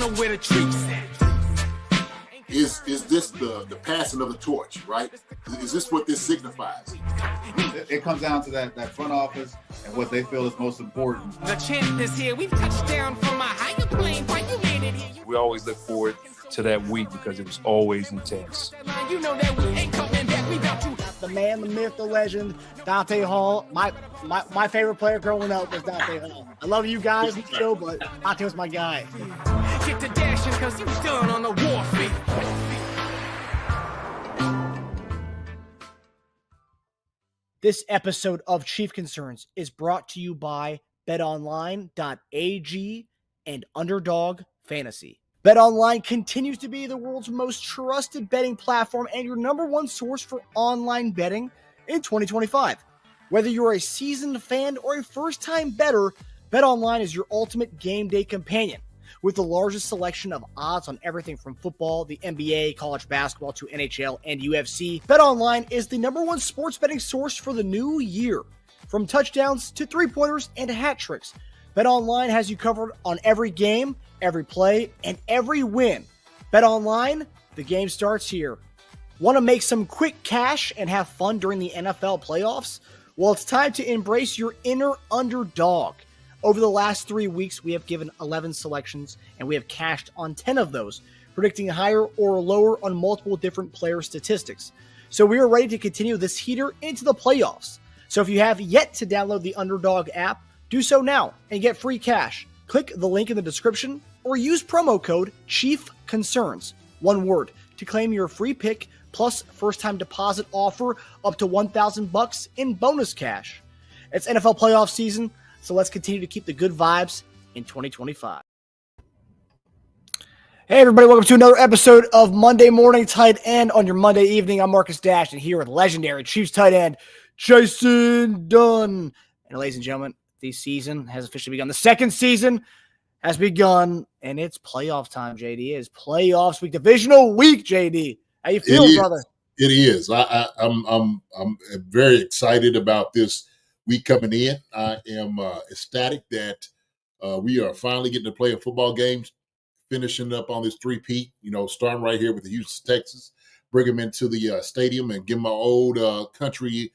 know where the treats at. Is this the passing of the torch, right? Is this what this signifies? It comes down to that front office and what they feel is most important. The champ is here. We've touched down from a higher plane. Why you made it here? We always look forward to that week because it was always intense. You know that we ain't coming back. We got you. The man, the myth, the legend, Dante Hall. My favorite player growing up was Dante Hall. I love you guys in the show, but Dante was my guy. Get to dashing because you done on the warfare. This episode of Chief Concerns is brought to you by betonline.ag and Underdog Fantasy. BetOnline continues to be the world's most trusted betting platform and your number one source for online betting in 2025. Whether you're a seasoned fan or a first-time bettor, BetOnline is your ultimate game day companion. With the largest selection of odds on everything from football, the NBA, college basketball to NHL and UFC, BetOnline is the number one sports betting source for the new year. From touchdowns to three-pointers and hat tricks, BetOnline has you covered on every game, every play, and every win. BetOnline, the game starts here. Want to make some quick cash and have fun during the NFL playoffs? Well, it's time to embrace your inner underdog. Over the last 3 weeks, we have given 11 selections, and we have cashed on 10 of those, predicting higher or lower on multiple different player statistics. So we are ready to continue this heater into the playoffs. So if you have yet to download the Underdog app, do so now and get free cash. Click the link in the description or use promo code CHIEFCONCERNS, one word, to claim your free pick plus first-time deposit offer up to $1,000 in bonus cash. It's NFL playoff season, so let's continue to keep the good vibes in 2025. Hey everybody, welcome to another episode of Monday Morning Tight End on your Monday evening. I'm Marcus Dash and here with legendary Chiefs tight end Jason Dunn. And ladies and gentlemen, the season has officially begun. The second season has begun, and it's playoff time, JD. It is playoffs week, divisional week, JD. How you feeling, brother? It is. I'm very excited about this week coming in. I am ecstatic that we are finally getting to play a football game, finishing up on this three-peat, starting right here with the Houston Texans, bring them into the stadium and give them my old country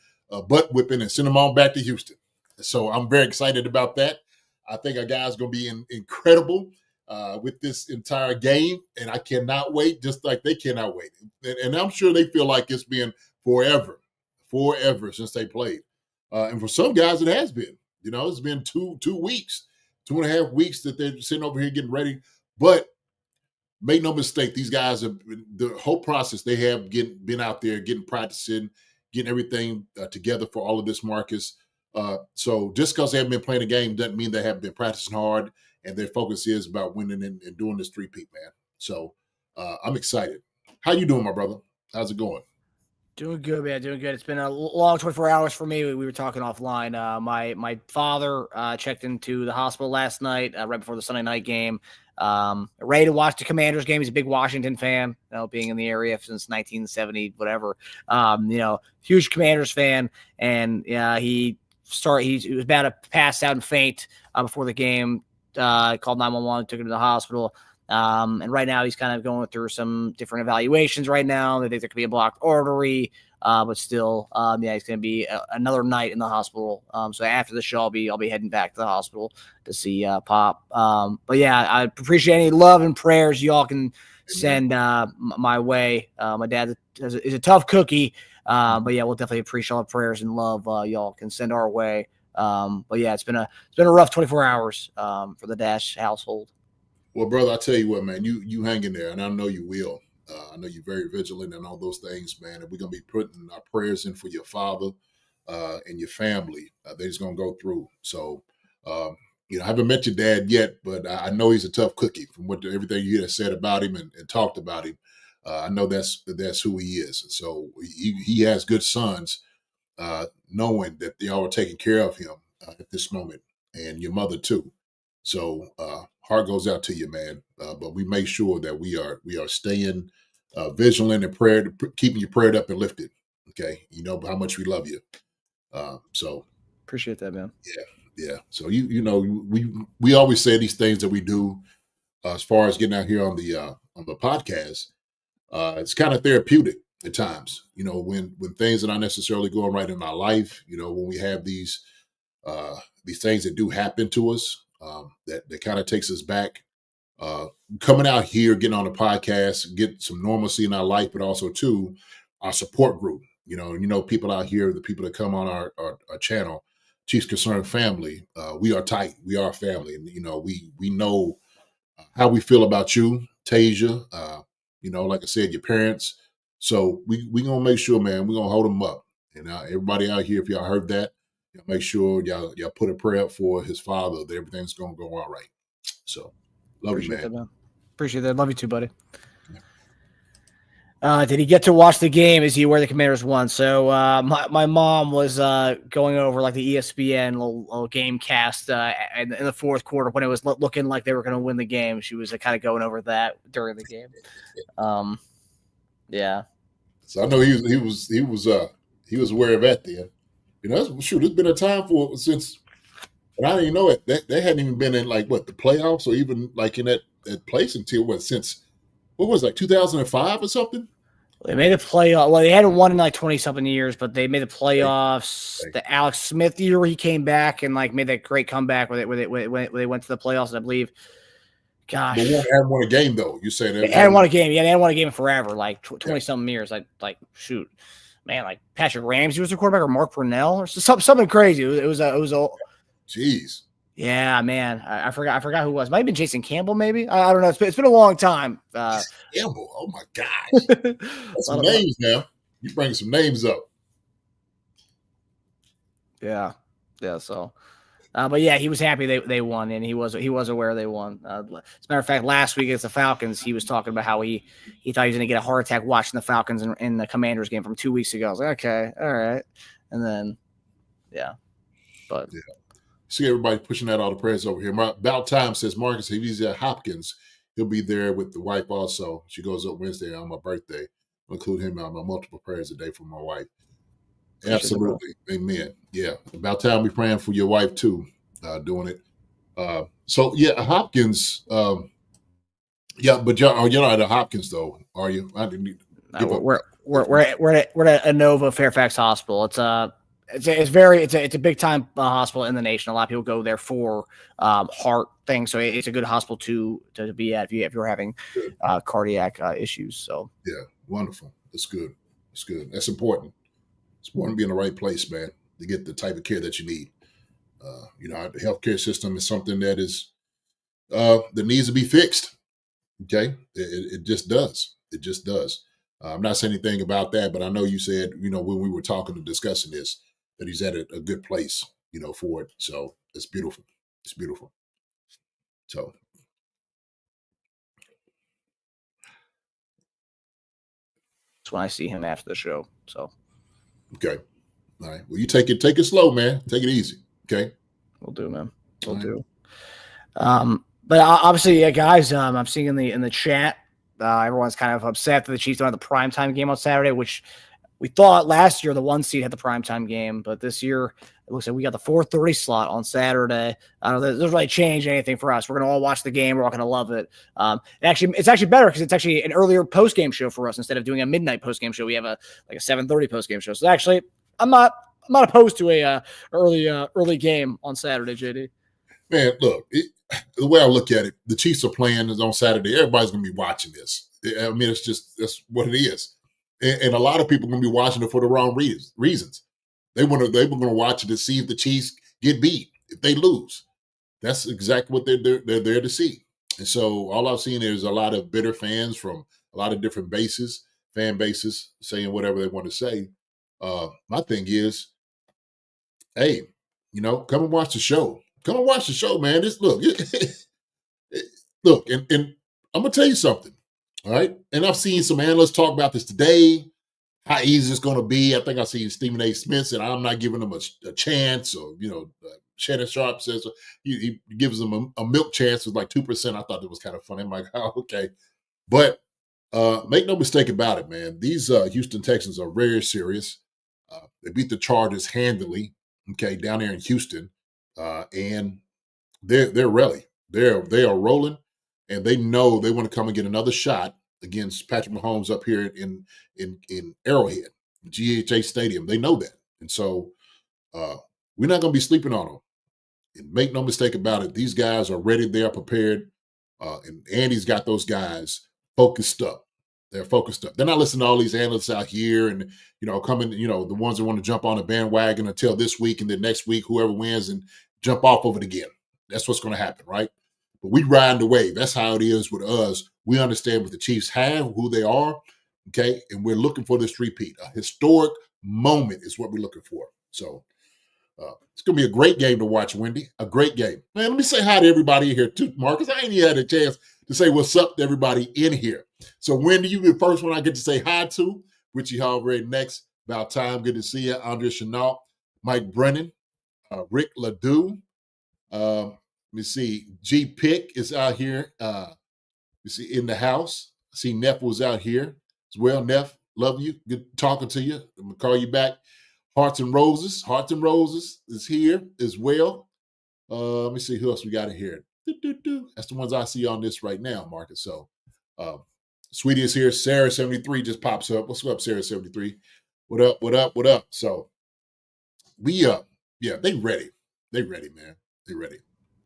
butt whipping and send them on back to Houston. So I'm very excited about that. I think our guys are going to be incredible with this entire game, and I cannot wait, just like they cannot wait. And I'm sure they feel like it's been forever since they played. And for some guys, it has been. It's been 2 weeks, 2.5 weeks that they're sitting over here getting ready. But make no mistake, these guys have the whole process. They have been out there, getting practicing, getting everything together for all of this, Marcus. So just because they haven't been playing a game doesn't mean they haven't been practicing hard, and their focus is about winning and doing this three-peat, man. So I'm excited. How you doing, my brother? How's it going? Doing good, man. Doing good. It's been a long 24 hours for me. We were talking offline. My father checked into the hospital last night, right before the Sunday night game. Ready to watch the Commanders game. He's a big Washington fan, being in the area since 1970, whatever. Huge Commanders fan, and he was about to pass out and faint before the game. Called 911, took him to the hospital. And right now he's kind of going through some different evaluations right now. They think there could be a blocked artery, but still, it's going to be another night in the hospital. So after the show, I'll be heading back to the hospital to see Pop. But yeah, I appreciate any love and prayers y'all can send my way. My dad is a tough cookie, but yeah, we'll definitely appreciate all the prayers and love y'all can send our way. But yeah, it's been a rough 24 hours for the Dash household. Well, brother, I tell you what, man, you hang in there, and I know you will. I know you're very vigilant and all those things, man. And we're going to be putting our prayers in for your father and your family. They're just going to go through. So, I haven't met your dad yet, but I know he's a tough cookie from everything you have said about him and talked about him. I know that's who he is. And so he has good sons, knowing that they all are taking care of him at this moment, and your mother too. So heart goes out to you, man. But we make sure that we are staying vigilant and keeping you prayed up and lifted. Okay, you know how much we love you. So appreciate that, man. Yeah. So we always say these things that we do. as far as getting out here on the podcast, it's kind of therapeutic at times. When things are not necessarily going right in our life, when we have these things that do happen to us, that kind of takes us back. Coming out here, getting on the podcast, get some normalcy in our life, but also too our support group. People out here, the people that come on our channel, Chiefs Concerned Family, we are tight. We are family, and we know how we feel about you, Tasia. Like I said, your parents. So we gonna make sure, man. We're gonna hold them up. And everybody out here, if y'all heard that, make sure y'all put a prayer up for his father that everything's gonna go all right. So, love you, man. That, man. Appreciate that. Love you too, buddy. Did he get to watch the game? Is he where the Commanders won? So my mom was going over like the ESPN little game cast in the fourth quarter when it was looking like they were going to win the game. She was kind of going over that during the game. Yeah. So I know he was aware of that then. There's been a time since, and I didn't even know it. They hadn't even been in the playoffs or even like in that place until since. What was it, like 2005 or something? They made the playoff. Well, they hadn't won in like 20-something years, but they made the playoffs. The Alex Smith year where he came back and made that great comeback where they went to the playoffs, I believe. Gosh. But they hadn't won a game, though. You say they hadn't won a game. Yeah, they hadn't won a game in forever, 20-something years. Shoot. Man, Patrick Ramsey was the quarterback or Mark Brunell or something crazy. It was a Jeez. Yeah, man. I forgot who it was. Might have been Jason Campbell, maybe. I don't know. It's been a long time. Campbell. Oh my gosh. That's some names now. You bring some names up. Yeah. So, but yeah, he was happy they won, and he was aware they won. As a matter of fact, last week against the Falcons, he was talking about how he thought he was going to get a heart attack watching the Falcons in the Commanders game from 2 weeks ago. I was like, okay, all right, and then yeah, but. Yeah. See everybody pushing out all the prayers over here. About time says Marcus, if he's at Hopkins, he'll be there with the wife also. She goes up Wednesday on my birthday. I'll include him on my multiple prayers a day for my wife. Absolutely. Amen. Yeah. About time we praying for your wife too, doing it. So yeah, Hopkins. Yeah, but you're not at Hopkins though, are you? I didn't we're at Inova Fairfax Hospital. It's a big time hospital in the nation. A lot of people go there for heart things, so it's a good hospital to be at if you're having cardiac issues. So yeah, wonderful. That's good. That's good. That's important. It's important to be in the right place, man, to get the type of care that you need. The healthcare system is something that is that needs to be fixed. Okay, it just does. It just does. I'm not saying anything about that, but I know you said when we were talking and discussing this, that he's at a good place, for it. So it's beautiful. It's beautiful. So. That's when I see him after the show. So. Okay. All right. Well, you take it slow, man. Take it easy. Okay. We'll do, man. We'll do. But obviously, yeah, guys, I'm seeing in the chat, everyone's kind of upset that the Chiefs don't have the primetime game on Saturday, which we thought last year the 1 seed had the primetime game, but this year it looks like we got the 4:30 slot on Saturday. I don't know, doesn't really change anything for us. We're going to all watch the game. We're all going to love it. It's actually better because it's actually an earlier post-game show for us. Instead of doing a midnight post-game show, we have a 7:30 post-game show. So actually, I'm not opposed to a early game on Saturday, JD. Man, look, the way I look at it, the Chiefs are playing on Saturday. Everybody's going to be watching this. I mean, that's what it is. And a lot of people are going to be watching it for the wrong reasons. They were going to watch it to see if the Chiefs get beat, if they lose. That's exactly what they're there to see. And so all I've seen is a lot of bitter fans from a lot of different fan bases, saying whatever they want to say. My thing is, hey, come and watch the show. Come and watch the show, man. Look, and I'm going to tell you something. All right. And I've seen some analysts talk about this today, how easy it's going to be. I think I've seen Stephen A. Smith said, I'm not giving them a chance. Or, Shannon Sharp says he gives them a milk chance with 2%. I thought it was kind of funny. I'm like, oh, okay. But make no mistake about it, man. These Houston Texans are very serious. They beat the Chargers handily, okay, down there in Houston. And they're really, they are rolling. and they know they want to come and get another shot against Patrick Mahomes up here in Arrowhead, GHA Stadium. They know that, and so we're not going to be sleeping on them. And make no mistake about it, these guys are ready. They are prepared, and Andy's got those guys focused up. They're focused up. They're not listening to all these analysts out here and, coming, the ones that want to jump on the bandwagon until this week and then next week, whoever wins and jump off of it again. That's what's going to happen, right? But we ride the wave. That's how it is with us. We understand what the Chiefs have, who they are, okay? And we're looking for this repeat. A historic moment is what we're looking for. So it's going to be a great game to watch, Wendy. A great game. Man, let me say hi to everybody here too, Marcus. I ain't even had a chance to say what's up to everybody in here. So, Wendy, you be the first one I get to say hi to. Richie Halvery next. About time. Good to see you. Andre Chenault, Mike Brennan, Rick Ledoux. Let me see. G Pick is out here. You see in the house. I see Neff was out here as well. Neff, love you. Good talking to you. I'm going to call you back. Hearts and Roses. Hearts and Roses is here as well. Let me see who else we got in here. That's the ones I see on this right now, Marcus. So, Sweetie is here. Sarah73 just pops up. What's up, Sarah73? What up, what up, what up? So, we they ready. They ready, man. They ready.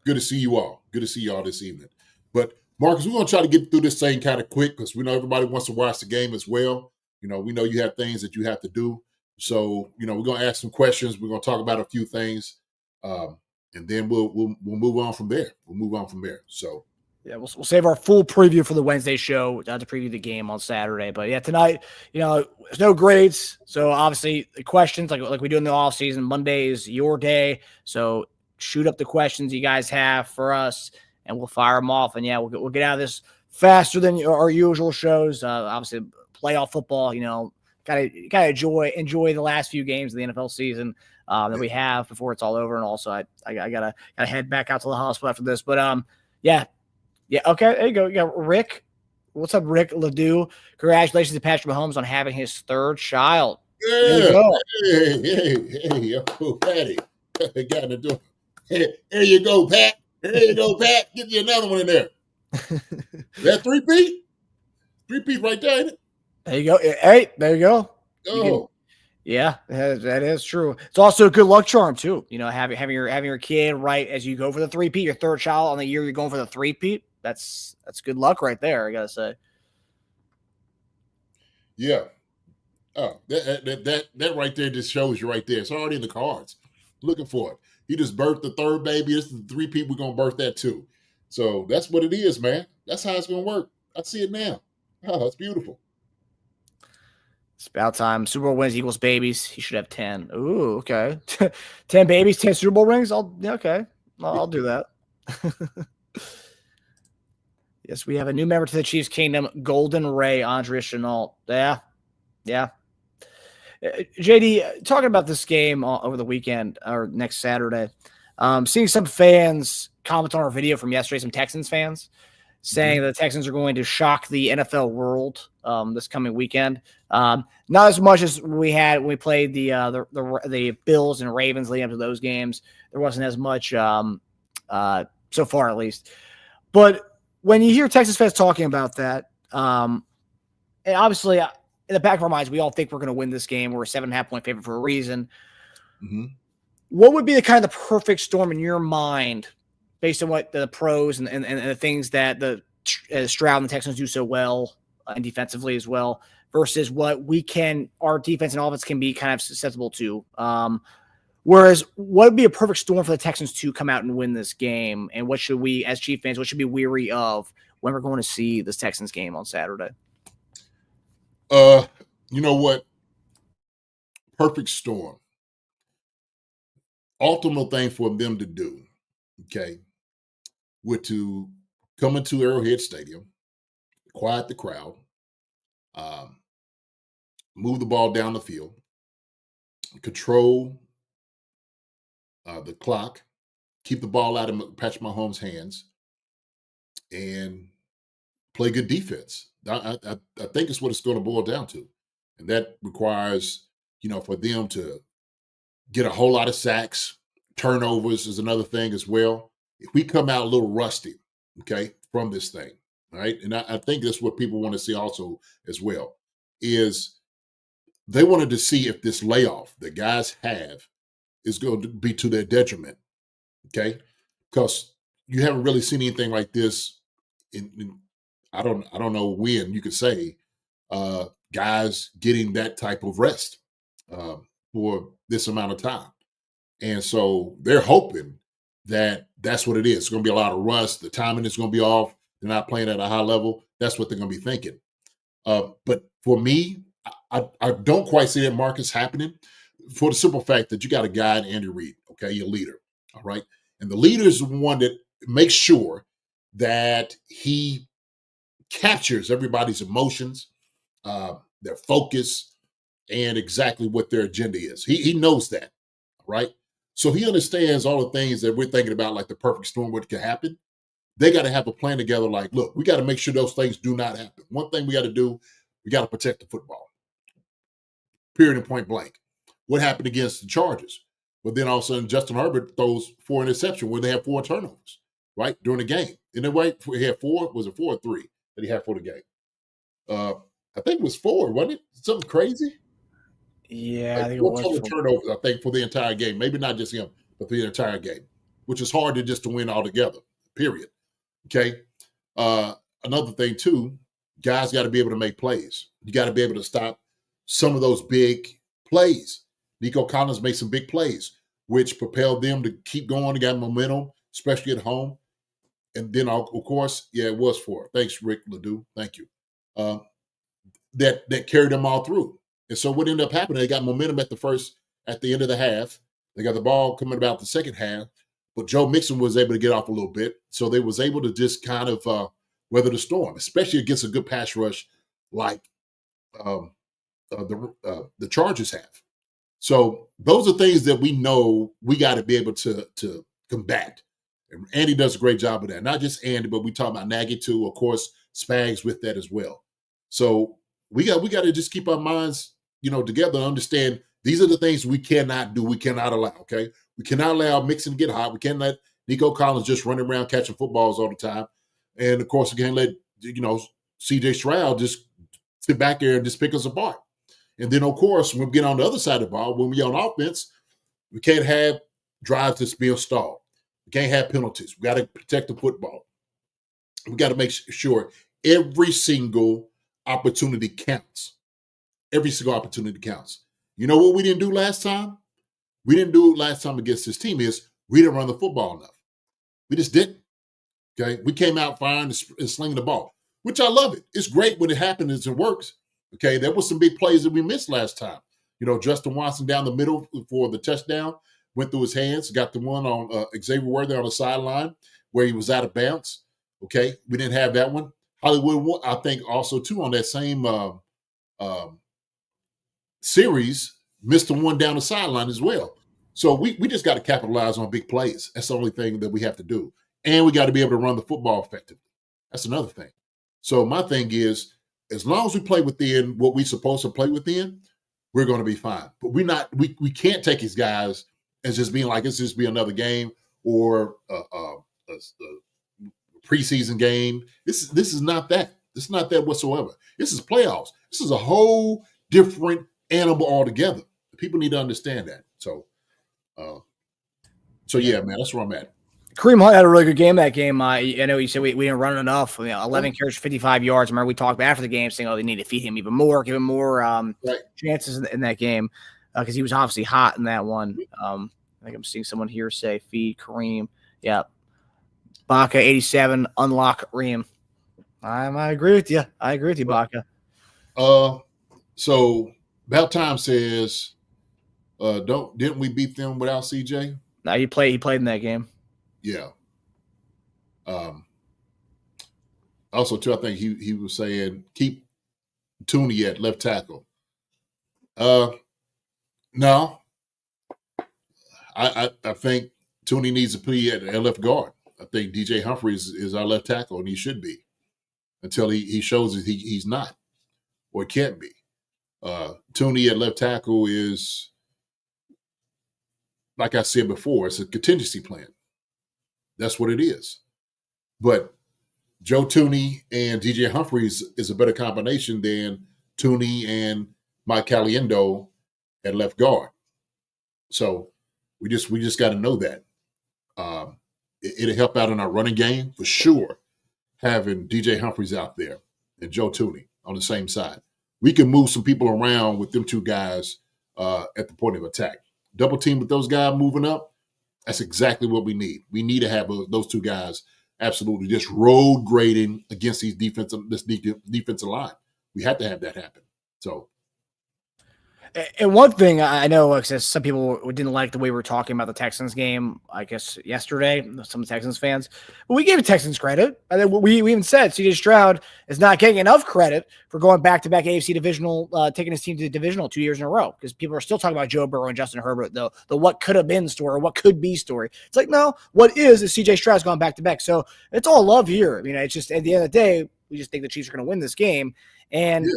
Good to see you all. Good to see you all this evening. But, Marcus, we're going to try to get through this thing kind of quick because we know everybody wants to watch the game as well. We know you have things that you have to do. So, we're going to ask some questions. We're going to talk about a few things. And then we'll move on from there. We'll move on from there. So, yeah, we'll save our full preview for the Wednesday show to preview the game on Saturday. But yeah, tonight, there's no grades. So obviously the questions like we do in the off season, Monday is your day. So shoot up the questions you guys have for us and we'll fire them off. And yeah, we'll get out of this faster than our usual shows. Obviously playoff football, gotta enjoy the last few games of the NFL season that we have before it's all over. And also I gotta head back out to the hospital after this. But yeah. Okay. There you go. You got Rick. What's up, Rick Ledoux? Congratulations to Patrick Mahomes on having his third child. Yeah. There you go. Hey, Patty. Got to do it. There you go, Pat. There you go, Pat. Get you another one in there. That 3-peat? 3-peat right there, ain't it? There you go. Hey, there you go. Oh. Yeah, that is true. It's also a good luck charm too. Having your kid right as you go for the 3-peat, your third child on the year you're going for the 3-peat. That's good luck right there. I gotta say. Yeah. Oh, that right there just shows you right there. It's already in the cards. Looking for it. He just birthed the third baby. This is the 3-peat. We're gonna birth that too. So that's what it is, man. That's how it's gonna work. I see it now. Oh, that's beautiful. It's about time. Super Bowl wins equals babies. He should have 10. Ooh, okay. 10 babies, 10 Super Bowl rings. I'll do that. Yes, we have a new member to the Chiefs Kingdom, Golden Ray, Andre Chenault. Yeah. JD, talking about this game over the weekend or next Saturday, seeing some fans comment on our video from yesterday, some Texans fans saying that the Texans are going to shock the NFL world this coming weekend. Not as much as we had when we played the Bills and Ravens leading up to those games. There wasn't as much so far, at least. But when you hear Texas fans talking about that, and obviously in the back of our minds, we all think we're going to win this game. We're a 7.5-point favorite for a reason. Mm-hmm. What would be the perfect storm in your mind based on what the pros and the things that the Stroud and the Texans do so well and defensively as well versus what our defense and offense can be kind of susceptible to? Whereas what would be a perfect storm for the Texans to come out and win this game? And what should we, as Chief fans, be weary of when we're going to see this Texans game on Saturday? You know what? Perfect storm. Ultimate thing for them to do, okay, would to come into Arrowhead Stadium, quiet the crowd, move the ball down the field, control the clock, keep the ball out of Patrick Mahomes' hands, and play good defense. I think it's what it's going to boil down to. And that requires, for them to get a whole lot of sacks. Turnovers is another thing as well. If we come out a little rusty, okay, from this thing, right? And I think that's what people want to see also as well, is they wanted to see if this layoff that guys have is going to be to their detriment, okay? Because you haven't really seen anything like this in I don't know when you could say guys getting that type of rest uh, for this amount of time. And so they're hoping that that's what it is. It's going to be a lot of rust. The timing is going to be off. They're not playing at a high level. That's what they're going to be thinking. But for me, I don't quite see that Marcus happening for the simple fact that you got a guy in Andy Reid, okay, your leader, all right? And the leader is the one that makes sure that he captures everybody's emotions, their focus, and exactly what their agenda is. He knows that, right? So he understands all the things that we're thinking about, like the perfect storm, what could happen. They got to have a plan together. Like, look, we got to make sure those things do not happen. One thing we got to do, we got to protect the football. Period and point blank. What happened against the Chargers? But then all of a sudden, Justin Herbert throws 4 interceptions where they have 4 turnovers, right, during the game. In the way he had 4, was it 4 or 3 that he had for the game? I think it was 4, wasn't it? Something crazy. Yeah, Like I think it 4 was total 4. turnovers, I think, for the entire game. Maybe not just him, but the entire game, which is hard to just to win altogether. Period. Okay. Another thing too, guys got to be able to make plays. You got to be able to stop some of those big plays. Nico Collins made some big plays, which propelled them to keep going. They got momentum, especially at home. And then, of course, yeah, it was 4. Thanks, Rick Ledoux. Thank you. That carried them all through. And so what ended up happening, they got momentum at the end of the half. They got the ball coming about the second half, but Joe Mixon was able to get off a little bit. So they was able to just kind of weather the storm, especially against a good pass rush like the Chargers have. So those are things that we know we got to be able to combat. And Andy does a great job of that. Not just Andy, but we talk about Nagy too. Of course, Spags with that as well. So we got to just keep our minds, together and understand these are the things we cannot do. We cannot allow. Okay, we cannot allow Mixon to get hot. We can't let Nico Collins just running around catching footballs all the time. And of course, we can't let C.J. Stroud just sit back there and just pick us apart. And then, of course, when we get on the other side of the ball, when we're on offense, we can't have drives that's being stalled. We can't have penalties. We got to protect the football. We got to make sure every single opportunity counts. Every single opportunity counts. You know what we didn't do last time? We didn't do it last time against this team is we didn't run the football enough. We just didn't. Okay, we came out firing and slinging the ball, which I love it. It's great when it happens and it works. Okay, there was some big plays that we missed last time. Justin Watson down the middle for the touchdown, went through his hands, got the one on Xavier Worthy on the sideline where he was out of bounds. Okay, we didn't have that one. Hollywood, I think, also too on that same series, missed the one down the sideline as well. So we just got to capitalize on big plays. That's the only thing that we have to do. And we got to be able to run the football effectively. That's another thing. So my thing is, as long as we play within what we're supposed to play within, we're going to be fine. But we can't take these guys as just being like, it's just be another game or a preseason game. This is not that. This is not that whatsoever. This is playoffs. This is a whole different animal altogether. People need to understand that. So yeah, man, that's where I'm at. Kareem Hunt had a really good game that game. I know you said we didn't run enough. 11 carries, 55 yards. Remember, we talked after the game saying, they need to feed him even more, give him more chances in that game because he was obviously hot in that one. I think I'm seeing someone here say, feed Kareem. Yeah. Baca, 87, unlock Kareem. I agree with you. Baca. So About Time says, didn't we beat them without CJ? No, he played in that game. Yeah. Also, too, I think he was saying keep Tooney at left tackle. No, I think Tooney needs to play at left guard. I think DJ Humphries is our left tackle, and he should be until he shows that he's not or can't be. Tooney at left tackle is, like I said before, it's a contingency plan. That's what it is. But Joe Tooney and DJ Humphries is a better combination than Tooney and Mike Caliendo at left guard. So we just got to know that. It'll help out in our running game for sure, having DJ Humphries out there and Joe Tooney on the same side. We can move some people around with them two guys at the point of attack. Double team with those guys moving up, that's exactly what we need. We need to have those two guys absolutely just road grading against this defensive line. We have to have that happen. So. And one thing I know, like, some people didn't like the way we were talking about the Texans game, I guess, yesterday, some Texans fans. But we gave the Texans credit. I think we even said C.J. Stroud is not getting enough credit for going back-to-back AFC Divisional, taking his team to the Divisional 2 years in a row, because people are still talking about Joe Burrow and Justin Herbert, the what could have been story or what could be story. It's like, no, what is C.J. Stroud's gone back-to-back. So it's all love here. I mean, it's just, at the end of the day, we just think the Chiefs are going to win this game. And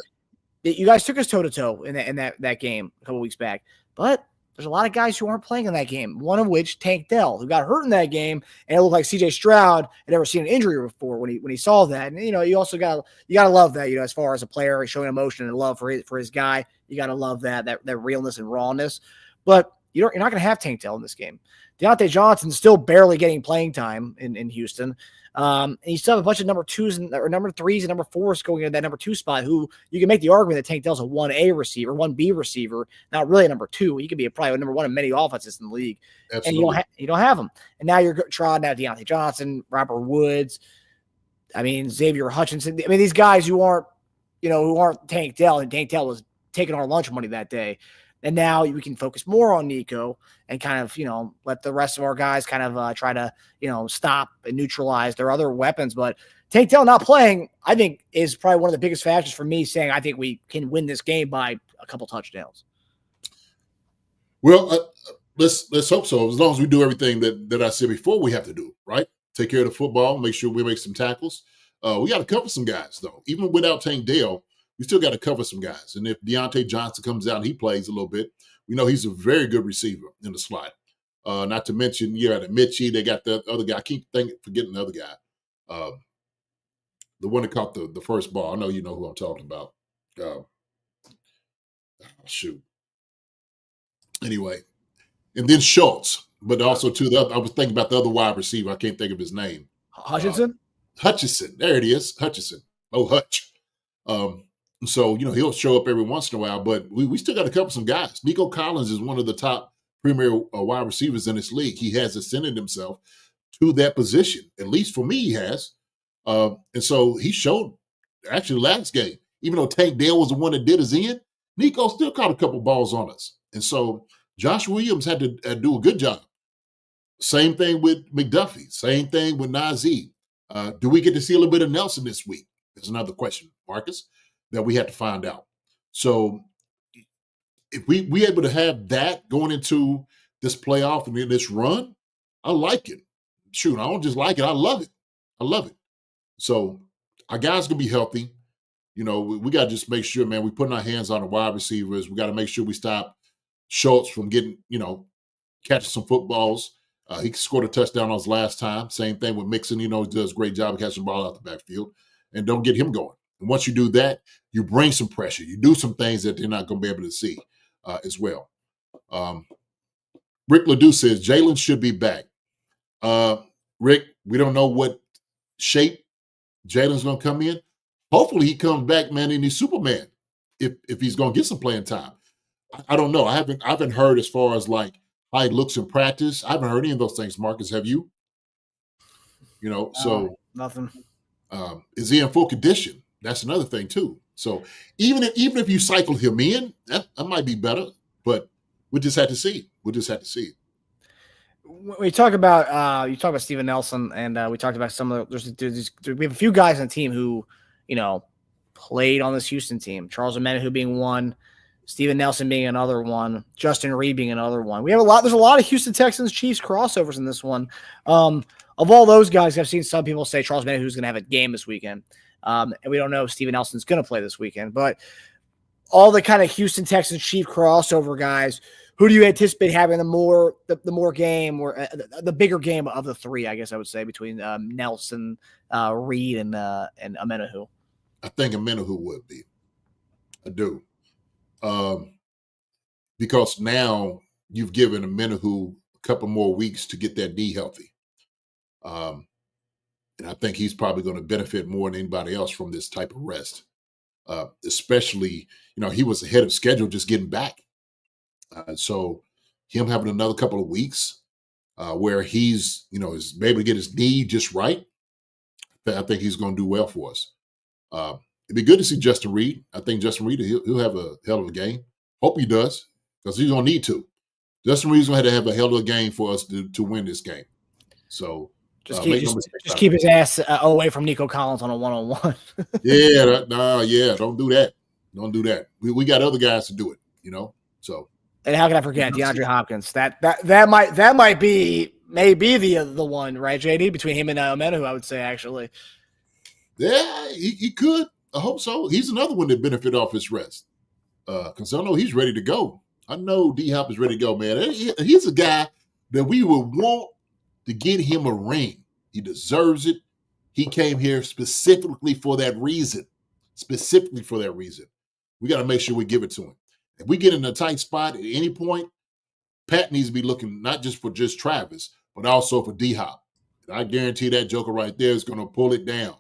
you guys took us toe-to-toe in that game a couple weeks back. But there's a lot of guys who aren't playing in that game, one of which, Tank Dell, who got hurt in that game, and it looked like C.J. Stroud had never seen an injury before when he saw that. And, you also got to love that, as far as a player showing emotion and love for his guy. You got to love that realness and rawness. But you're not going to have Tank Dell in this game. Deontay Johnson's still barely getting playing time in Houston. And you still have a bunch of number 2s or number 3s and number 4s going in that number 2 spot, who you can make the argument that Tank Dell's a 1A receiver, 1B receiver, not really a number 2. He could be probably number 1 in many offenses in the league. Absolutely. And you don't have him. And now you're trying out Deontay Johnson, Robert Woods, Xavier Hutchinson. These guys who aren't Tank Dell, and Tank Dell was taking our lunch money that day. And now we can focus more on Nico and kind of, let the rest of our guys kind of try to, stop and neutralize their other weapons. But Tank Dell not playing, I think, is probably one of the biggest factors for me saying I think we can win this game by a couple touchdowns. Well, let's hope so. As long as we do everything that I said before we have to do, right? Take care of the football, make sure we make some tackles. We got to cover some guys, though. Even without Tank Dell, we still got to cover some guys. And if Deontay Johnson comes out and he plays a little bit, we know he's a very good receiver in the slot. Not to mention, at Mitchie, they got the other guy. I keep forgetting the other guy. The one that caught the first ball. I know you know who I'm talking about. Shoot. Anyway. And then Schultz. But also, I was thinking about the other wide receiver. I can't think of his name. Hutchinson? Hutchinson. There it is. Hutchinson. Oh, Hutch. So, he'll show up every once in a while, but we still got to cover some guys. Nico Collins is one of the top premier wide receivers in this league. He has ascended himself to that position. At least for me, he has. And so he showed, actually, last game, even though Tank Dell was the one that did his end, Nico still caught a couple balls on us. And so Josh Williams had to do a good job. Same thing with McDuffie. Same thing with Najee. Do we get to see a little bit of Nelson this week? That's another question, Marcus, that we had to find out. So if we able to have that going into this playoff and this run, I like it. Shoot, I don't just like it. I love it. I love it. So our guys going to be healthy. We got to just make sure, man, we're putting our hands on the wide receivers. We got to make sure we stop Schultz from getting, catching some footballs. He scored a touchdown on his last time. Same thing with Mixon. He does a great job of catching the ball out the backfield. And don't get him going. And once you do that, you bring some pressure. You do some things that they're not going to be able to see as well. Rick Ledoux says Jalen should be back. Rick, we don't know what shape Jalen's going to come in. Hopefully he comes back, man, and he's Superman if he's going to get some playing time. I don't know. I haven't heard as far as like how he looks in practice. I haven't heard any of those things, Marcus. Have you? Nothing. Is he in full condition? That's another thing too. So even if you cycle him in, that might be better. But we just had to see. We talk about you talk about Steven Nelson, and we talked about some of the. We have a few guys on the team who, played on this Houston team. Charles Omenihu being one, Steven Nelson being another one, Justin Reed being another one. There's a lot of Houston Texans Chiefs crossovers in this one. Of all those guys, I've seen some people say Charles Omenihu is going to have a game this weekend. And we don't know if Steven Nelson's going to play this weekend, but all the kind of Houston Texans Chief crossover guys who do you anticipate having the more game or the bigger game of the three? I guess I would say between Nelson, Reed, and Amenahu. I think Amenahu would be. I do. Because now you've given Amenahu a couple more weeks to get that knee healthy. And I think he's probably going to benefit more than anybody else from this type of rest. Especially, he was ahead of schedule just getting back. So him having another couple of weeks where he's, is able to get his knee just right, I think he's going to do well for us. It'd be good to see Justin Reed. I think Justin Reed, he'll have a hell of a game. Hope he does, because he's going to need to. Justin Reed's going to have a hell of a game for us to win this game. So just keep his ass away from Nico Collins on a one-on-one. Don't do that. Don't do that. We got other guys to do it, So. And how can I forget DeAndre Hopkins? That might be maybe the one, right, JD, between him and Amenahu, I would say, actually. Yeah, he could. I hope so. He's another one that benefit off his rest. Because I know he's ready to go. I know D-Hop is ready to go, man. He's a guy that we would want to get him a ring. He deserves it. He came here specifically for that reason. We got to make sure we give it to him. If we get in a tight spot at any point, Pat needs to be looking not just for just Travis, but also for D-Hop. I guarantee that joker right there is going to pull it down,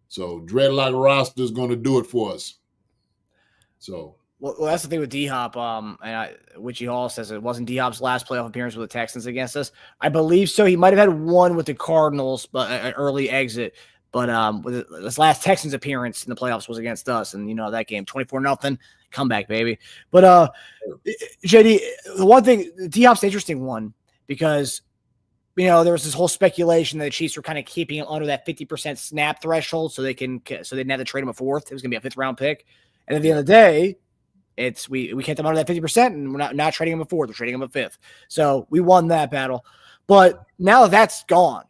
So Dreadlock roster is going to do it for us. So. Well, that's the thing with D-Hop. Witchy Hall says it wasn't D-Hop's last playoff appearance with the Texans against us. I believe so. He might have had one with the Cardinals, but an early exit. But with this last Texans appearance in the playoffs was against us, and that game 24-0 comeback, baby. But JD, the one thing, D-Hop's an interesting one because there was this whole speculation that the Chiefs were kind of keeping him under that 50% snap threshold, so they didn't have to trade him a fourth. It was going to be a 5th round pick, and at the end of the day, we kept him under that 50%, and we're not trading him a fourth, we're trading him a 5th. So we won that battle. But now that that's gone,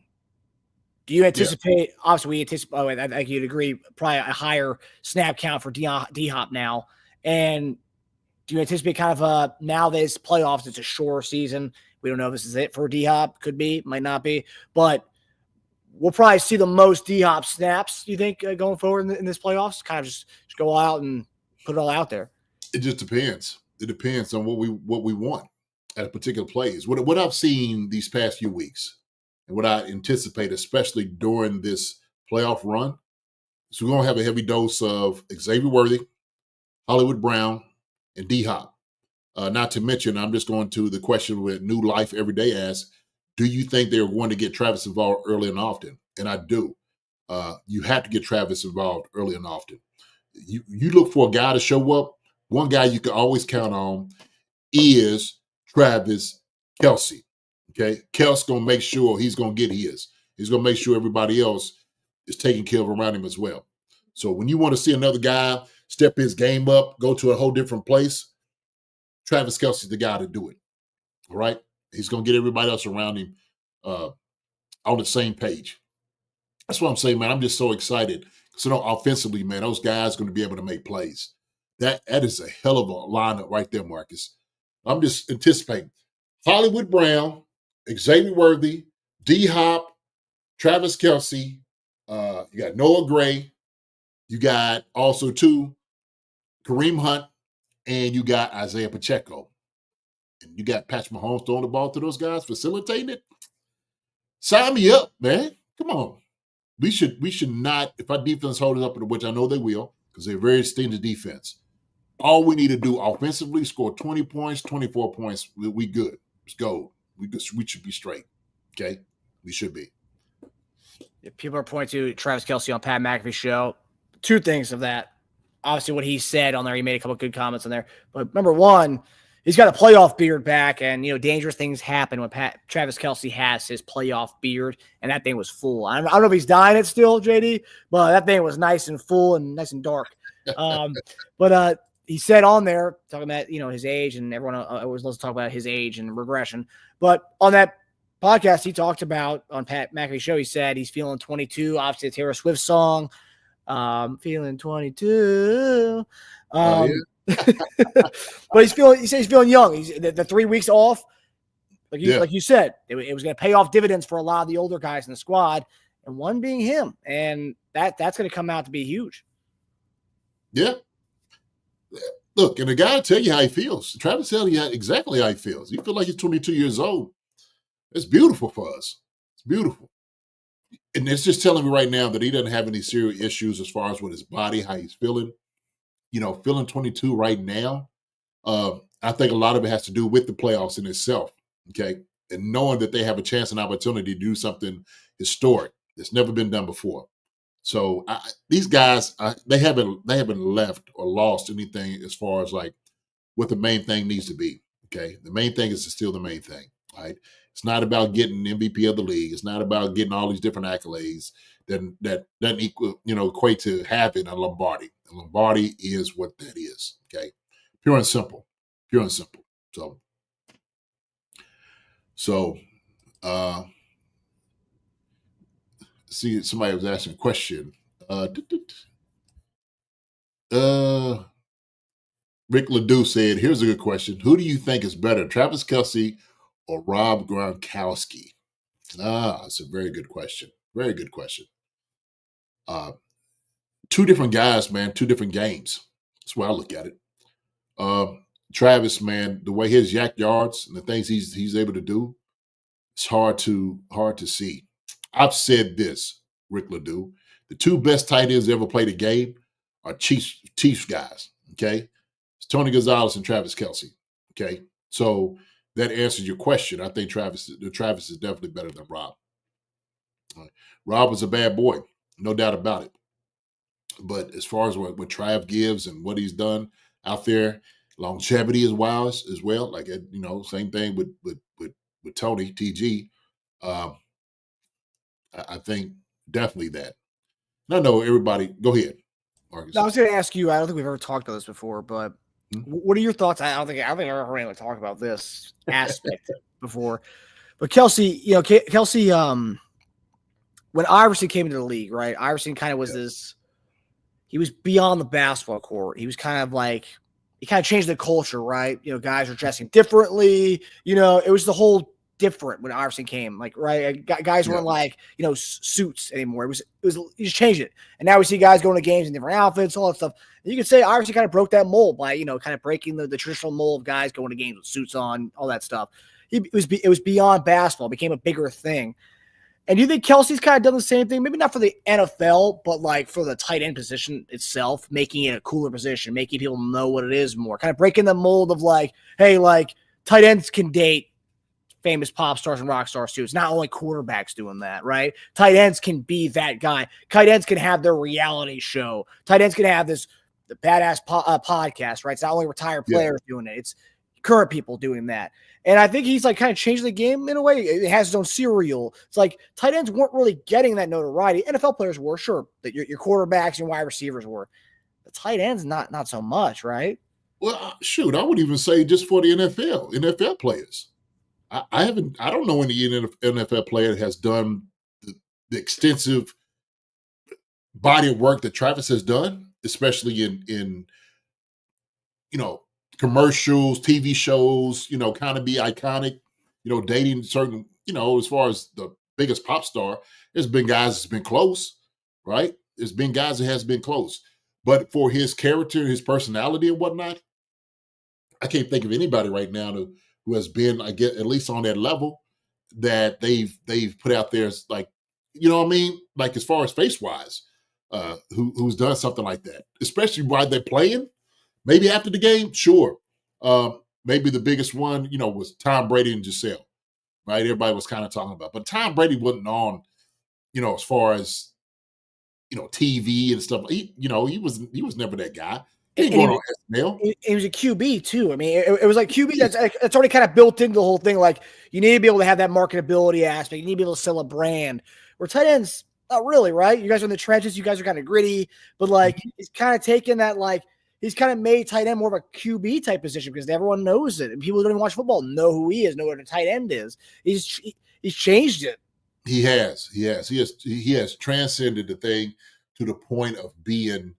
do you anticipate? Yeah. Obviously, we anticipate. I think you'd agree, probably a higher snap count for D-Hop now. And do you anticipate kind of now that it's playoffs, it's a shorter season. We don't know if this is it for D-Hop. Could be, might not be. But we'll probably see the most D-Hop snaps. Do you think going forward in this playoffs? Kind of just go out and put it all out there. It just depends. It depends on what we want at a particular plays. What I've seen these past few weeks. And what I anticipate, especially during this playoff run, is we're going to have a heavy dose of Xavier Worthy, Hollywood Brown, and D-Hop. Not to mention, I'm just going to the question with New Life Every Day asks, do you think they're going to get Travis involved early and often? And I do. You have to get Travis involved early and often. You look for a guy to show up. One guy you can always count on is Travis Kelce. Okay, Kel's going to make sure he's going to get his. He's going to make sure everybody else is taking care of around him as well. So when you want to see another guy step his game up, go to a whole different place, Travis Kelce's the guy to do it. All right? He's going to get everybody else around him on the same page. That's what I'm saying, man. I'm just so excited. So offensively, man, those guys are going to be able to make plays. That is a hell of a lineup right there, Marcus. I'm just anticipating Hollywood Brown, Xavier Worthy, D-Hop, Travis Kelce, you got Noah Gray, you got also Kareem Hunt, and you got Isaiah Pacheco. And you got Patrick Mahomes throwing the ball to those guys, facilitating it. Sign me up, man. Come on. We should not, if our defense holds up, which I know they will, because they're a very stingy defense. All we need to do offensively, score 20 points, 24 points, we good. Let's go. We should be straight. Okay? We should be. Yeah, people are pointing to Travis Kelce on Pat McAfee's show. Two things of that. Obviously, what he said on there, he made a couple of good comments on there. But number one, he's got a playoff beard back, and dangerous things happen when Travis Kelce has his playoff beard, and that thing was full. I don't know if he's dying it still, JD, but that thing was nice and full and nice and dark. But he said on there, talking about, his age, and everyone always loves to talk about his age and regression. But on that podcast, he talked about, on Pat McAfee's show, he said he's feeling 22, obviously a Taylor Swift song, feeling 22. But he says he's feeling young. He's the 3 weeks off. Like you said, it was going to pay off dividends for a lot of the older guys in the squad, and one being him. And that's going to come out to be huge. Yeah. Look, and the guy will tell you how he feels. Travis tells you exactly how he feels. You feel like he's 22 years old. It's beautiful for us. It's beautiful. And it's just telling me right now that he doesn't have any serious issues as far as with his body, how he's feeling. Feeling 22 right now, I think a lot of it has to do with the playoffs in itself, okay? And knowing that they have a chance and opportunity to do something historic that's never been done before. So these guys, they haven't left or lost anything as far as like what the main thing needs to be, okay? The main thing is still the main thing, right? It's not about getting MVP of the league. It's not about getting all these different accolades that doesn't equate to having a Lombardi. A Lombardi is what that is. Okay, pure and simple. So, see, somebody was asking a question. Rick Ledoux said, "Here's a good question. Who do you think is better, Travis Kelce or Rob Gronkowski?" That's a very good question. Very good question. Two different guys, man. Two different games. That's why I look at it. Travis, man, the way his yak yards and the things he's able to do, it's hard to see. I've said this, Rick Ledoux. The two best tight ends ever played a game are Chiefs guys. Okay, it's Tony Gonzalez and Travis Kelce. Okay, so that answers your question. I think Travis is definitely better than Rob. Rob was a bad boy, no doubt about it. But as far as what Trav gives and what he's done out there, longevity is wild as well. Like same thing with Tony TG. I think definitely that. No, everybody, go ahead, Marcus. I was going to ask you. I don't think we've ever talked about this before, but what are your thoughts? I don't think I've ever heard anyone talk about this aspect before. But Kelce, when Iverson came into the league, right? Iverson kind of was this. He was beyond the basketball court. He was kind of like, he kind of changed the culture, right? Guys were dressing differently. It was the whole different when Iverson came. Like, right, guys weren't like suits anymore. It was he just changed it, and now we see guys going to games in different outfits, all that stuff. And you could say Iverson kind of broke that mold by kind of breaking the traditional mold of guys going to games with suits on, all that stuff. It was beyond basketball. It became a bigger thing. And do you think Kelce's kind of done the same thing? Maybe not for the NFL, but like for the tight end position itself, making it a cooler position, making people know what it is more, kind of breaking the mold of like, hey, like tight ends can date famous pop stars and rock stars too. It's not only quarterbacks doing that, right? Tight ends can be that guy. Tight ends can have their reality show. Tight ends can have the badass podcast, right? It's not only retired players doing it. It's current people doing that. And I think he's like kind of changed the game in a way. It has its own cereal. It's like tight ends weren't really getting that notoriety. NFL players were, sure, that your quarterbacks and wide receivers were. The tight ends, not so much, right? Well, shoot, I would even say just for the NFL players. I don't know any NFL player that has done the extensive body of work that Travis has done, especially in commercials, TV shows, kind of be iconic, dating certain, as far as the biggest pop star, there's been guys that's been close, right? There's been guys that has been close. But for his character, his personality and whatnot, I can't think of anybody right now who has been, I guess, at least on that level that they've put out there as like, what I mean? Like as far as face-wise, who's done something like that, especially while they're playing. Maybe after the game, sure. Maybe the biggest one, was Tom Brady and Giselle, right? Everybody was kind of talking about. But Tom Brady wasn't on, as far as, TV and stuff. He was never that guy. He ain't going on SNL. He was a QB too. I mean, it was like QB that's already kind of built into the whole thing. Like you need to be able to have that marketability aspect. You need to be able to sell a brand. Where tight ends, not really, right? You guys are in the trenches. You guys are kind of gritty. But like he's kind of taken that like, he's kind of made tight end more of a QB type position because everyone knows it. And people who don't even watch football know who he is, know what a tight end is. He's changed it. He has transcended the thing to the point of being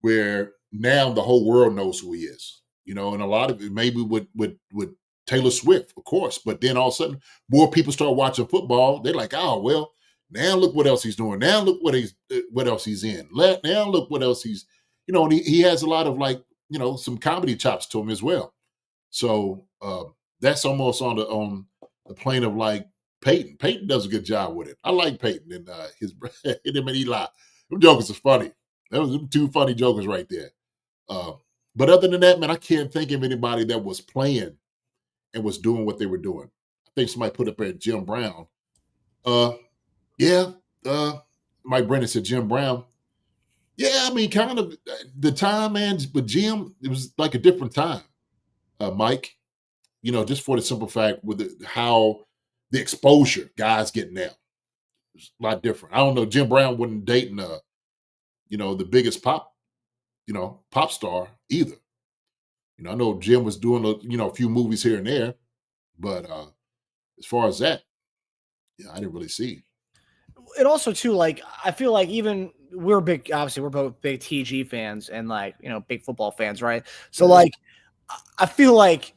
where now the whole world knows who he is. And a lot of it maybe with Taylor Swift, of course, but then all of a sudden more people start watching football. They're like, oh well, now look what else he's doing. Now look what else he's in. Now look what else he's, and he has a lot of some comedy chops to him as well. So that's almost on the plane of like Peyton. Peyton does a good job with it. I like Peyton and him and Eli. Them jokers are funny. That was two funny jokers right there. But other than that, man, I can't think of anybody that was playing and was doing what they were doing. I think somebody put up there Jim Brown. Mike Brennan said Jim Brown. Yeah, I mean, kind of the time, man. But Jim, it was like a different time. Mike, just for the simple fact with how the exposure guys get now, it's a lot different. I don't know. Jim Brown wasn't dating, the biggest pop star either. I know Jim was doing a few movies here and there, but as far as that, I didn't really see. And also too, like, I feel like even we're both big TG fans and big football fans, right? So like, I feel like,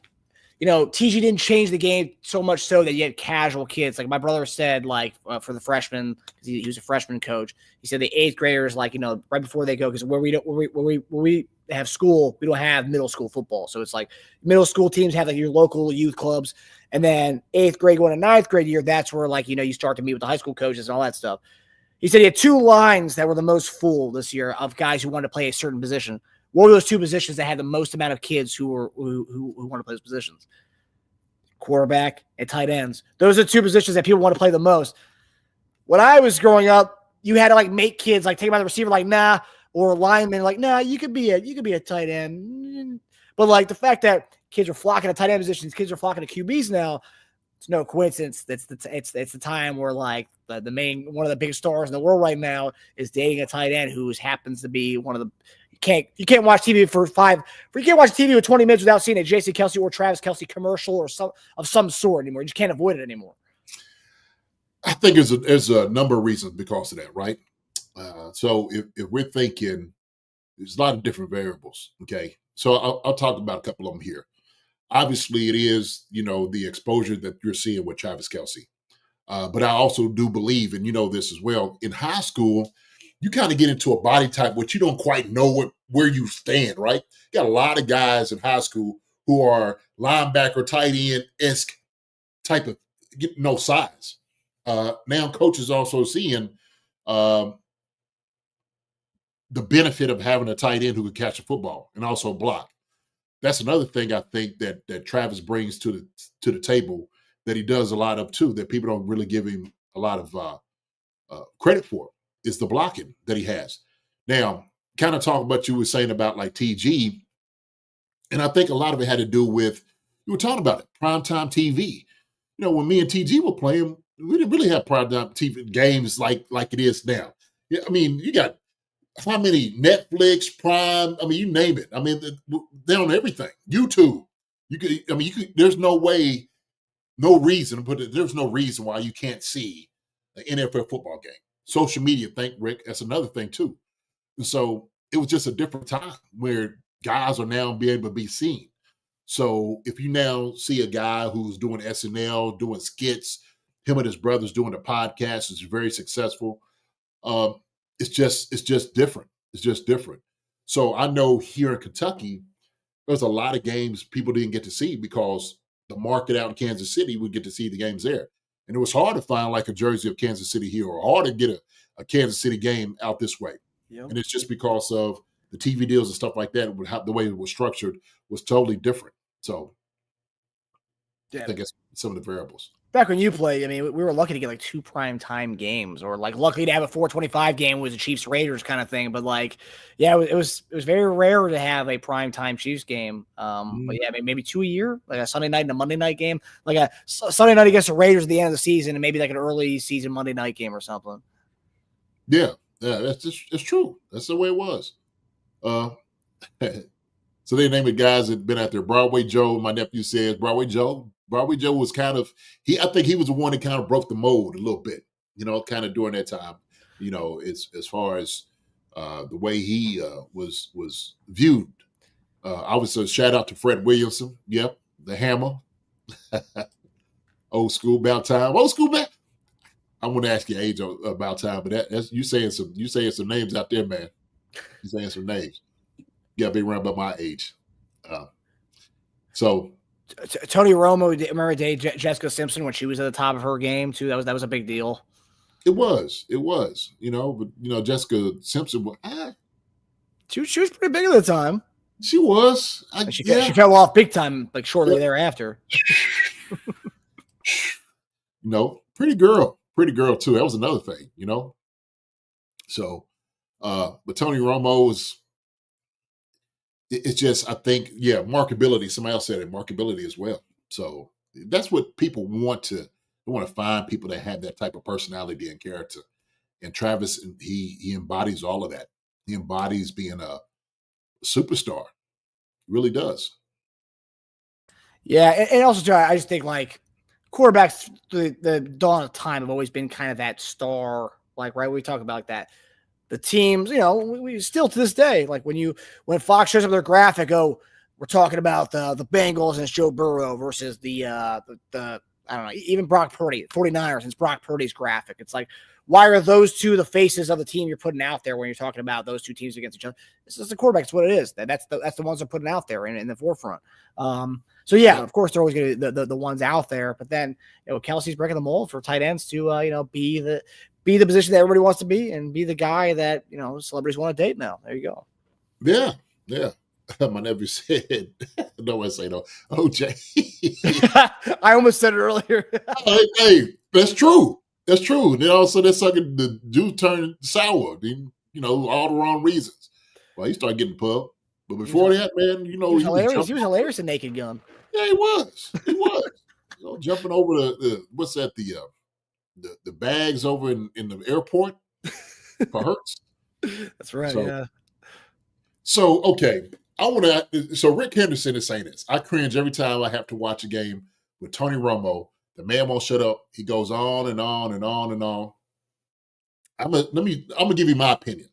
TG didn't change the game so much so that you had casual kids. Like my brother said, for the freshmen, because he was a freshman coach, he said the 8th graders, right before they go, because where we have school, we don't have middle school football. So it's like middle school teams have your local youth clubs. And then 8th grade going to 9th grade year, that's where you start to meet with the high school coaches and all that stuff. He said he had 2 lines that were the most full this year of guys who wanted to play a certain position. What were those 2 positions that had the most amount of kids who want to play those positions? Quarterback and tight ends. Those are 2 positions that people want to play the most. When I was growing up, you had to make kids take them by the receiver, nah, or linemen, nah, you could be a tight end. But the fact that kids are flocking to tight end positions, kids are flocking to QBs now, it's no coincidence. It's the time where the main one of the biggest stars in the world right now is dating a tight end who happens to be one of the. You can't watch TV you can't watch TV with 20 minutes without seeing a Jason Kelce or Travis Kelce commercial or some sort anymore. You just can't avoid it anymore. I think there's a number of reasons because of that, right? So if we're thinking, there's a lot of different variables. Okay, so I'll talk about a couple of them here. Obviously, it is the exposure that you're seeing with Travis Kelce, but I also do believe, and this as well, in high school, you kind of get into a body type which you don't quite know where you stand, right? You got a lot of guys in high school who are linebacker, tight end-esque type of no size. Now coaches also seeing the benefit of having a tight end who can catch a football and also block. That's another thing I think that Travis brings to the table that he does a lot of too, that people don't really give him a lot of credit for, is the blocking that he has. Now, kind of talk about you were saying about TG, and I think a lot of it had to do with, you were talking about it, primetime TV. When me and TG were playing, we didn't really have primetime TV games like it is now. I mean, you got how many Netflix, Prime, I mean, you name it. I mean, they're on everything. YouTube. There's no reason why you can't see an NFL football game. Social media, Rick, that's another thing too. And so it was just a different time where guys are now being able to be seen. So if you now see a guy who's doing SNL, doing skits, him and his brothers doing a podcast is very successful. It's just different. It's just different. So I know here in Kentucky, there's a lot of games people didn't get to see because the market out in Kansas City would get to see the games there. And it was hard to find a jersey of Kansas City here, or hard to get a Kansas City game out this way. Yep. And it's just because of the TV deals and stuff like that, the way it was structured was totally different. So I think it's some of the variables. Back when you played, I mean, we were lucky to get 2 prime time games, or lucky to have a 4:25 game was a Chiefs Raiders kind of thing. But it was very rare to have a prime time Chiefs game. But yeah, maybe 2 a year, a Sunday night and a Monday night game, a Sunday night against the Raiders at the end of the season, and maybe an early season Monday night game or something. Yeah, it's true. That's the way it was. So they named the guys that been out there. Broadway Joe, my nephew says, Broadway Joe was kind of, I think he was the one that kind of broke the mold a little bit, kind of during that time, as far as the way he was viewed. I was a shout out to Fred Williamson. Yep, the Hammer. Old school about time. Old school about. I want to ask your age about time, but that's you saying some names out there, man. You saying some names. You got to be around about my age. So Tony Romo, remember Jessica Simpson when she was at the top of her game too? That was a big deal. It was, but Jessica Simpson. She was pretty big at the time. She was. She fell off big time, like shortly thereafter. Pretty girl too. That was another thing, So, but Tony Romo is. It's just, I think, marketability. Somebody else said it, marketability as well. So that's what people want to. They want to find people that have that type of personality and character. And Travis, he embodies all of that. He embodies being a superstar. He really does. Yeah, and also, I just think like quarterbacks, the dawn of time have always been kind of that star. Like, right, we talk about like that. The teams, we still to this day, like when Fox shows up their graphic, we're talking about the Bengals and it's Joe Burrow versus the I don't know, even Brock Purdy, 49ers, and it's Brock Purdy's graphic. It's like, why are those two the faces of the team you're putting out there when you're talking about those two teams against each other? It's just the quarterback. It's what it is. That's the ones they're putting out there in the forefront. So yeah, of course they're always going to be the ones out there. But then Kelsey's breaking the mold for tight ends to be the position that everybody wants to be and be the guy that celebrities want to date now. There you go. Yeah. My nephew said, no one say no. OJ. I almost said it earlier. Hey, that's true. That's true. And then also that sucking the juice turned sour. All the wrong reasons. Well, he started getting pumped. But before that, man, he was hilarious. He was hilarious in Naked Gun. Yeah, he was. Jumping over the what's that? The bags over in the airport for Hertz. That's right. So okay. So Rick Henderson is saying this. I cringe every time I have to watch a game with Tony Romo. The man won't shut up. He goes on and on and on and on. I'm gonna give you my opinion.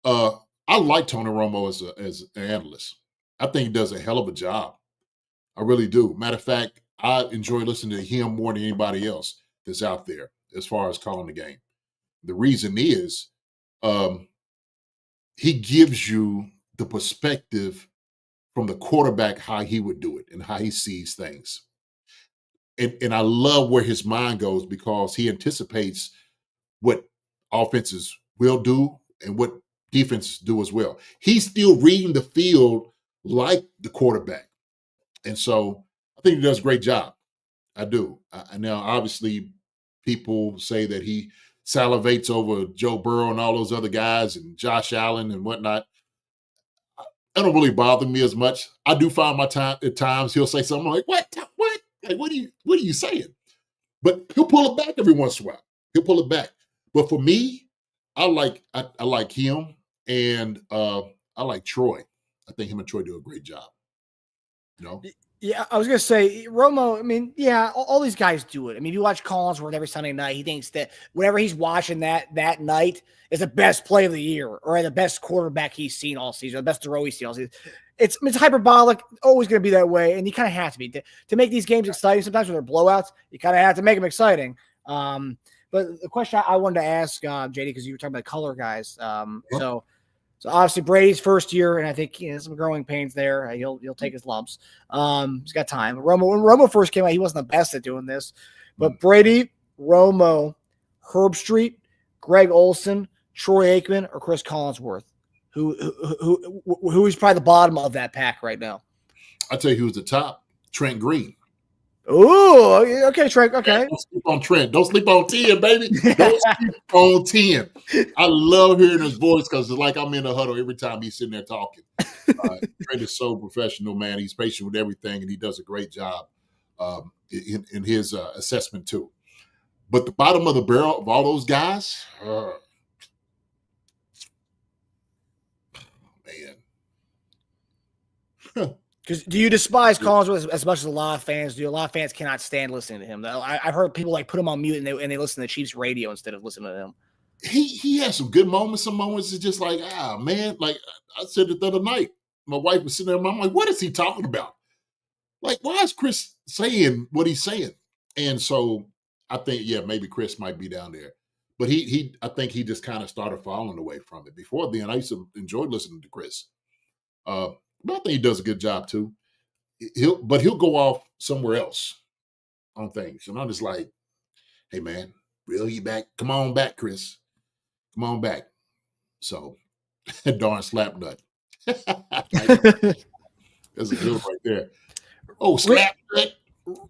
I like Tony Romo as an analyst. I think he does a hell of a job. I really do. Matter of fact, I enjoy listening to him more than anybody else that's out there as far as calling the game. The reason is he gives you the perspective from the quarterback, how he would do it and how he sees things. And I love where his mind goes because he anticipates what offenses will do and what defenses do as well. He's still reading the field like the quarterback. And so I think he does a great job. I do. Now, obviously, people say that he salivates over Joe Burrow and all those other guys and Josh Allen and whatnot. That don't really bother me as much. I do find at times he'll say something like, what? Like, what are you saying? But he'll pull it back every once in a while. He'll pull it back. But for me, I like him and I like Troy. I think him and Troy do a great job. Yeah, I was going to say, Romo, I mean, yeah, all these guys do it. I mean, if you watch Collinsworth every Sunday night, he thinks that whatever he's watching that night is the best play of the year or the best quarterback he's seen all season, the best throw he's seen all season. It's hyperbolic, always going to be that way, and you kind of have to be. To make these games exciting, sometimes when they're blowouts, you kind of have to make them exciting. But the question I wanted to ask, JD, because you were talking about color guys. So obviously Brady's first year, and I think some growing pains there. He'll take his lumps. He's got time. When Romo first came out, he wasn't the best at doing this. But Brady, Romo, Herb Street, Greg Olson, Troy Aikman, or Chris Collinsworth, who is probably the bottom of that pack right now. I'll tell you who's the top. Trent Green. Oh, okay, Trent. Okay. Don't sleep on Trent. Don't sleep on 10, baby. Don't sleep on 10. I love hearing his voice because it's like I'm in the huddle every time he's sitting there talking. Trent is so professional, man. He's patient with everything, and he does a great job in his assessment too. But the bottom of the barrel of all those guys, man. Because do you despise Collinsworth as much as a lot of fans do? A lot of fans cannot stand listening to him. I've heard people put him on mute and they listen to Chiefs radio instead of listening to him. he has some good moments. Some moments it's just like, man, like I said it the other night. My wife was sitting there, I'm like, what is he talking about? Like, why is Chris saying what he's saying? And so I think, yeah, maybe Chris might be down there. But I think he just kind of started falling away from it. Before then, I used to enjoy listening to Chris. But I think he does a good job too. He'll go off somewhere else on things. And I'm just like, hey man, reel you back. Come on back, Chris. Come on back. So darn slap nut. That's a good one right there. Oh, slap nut.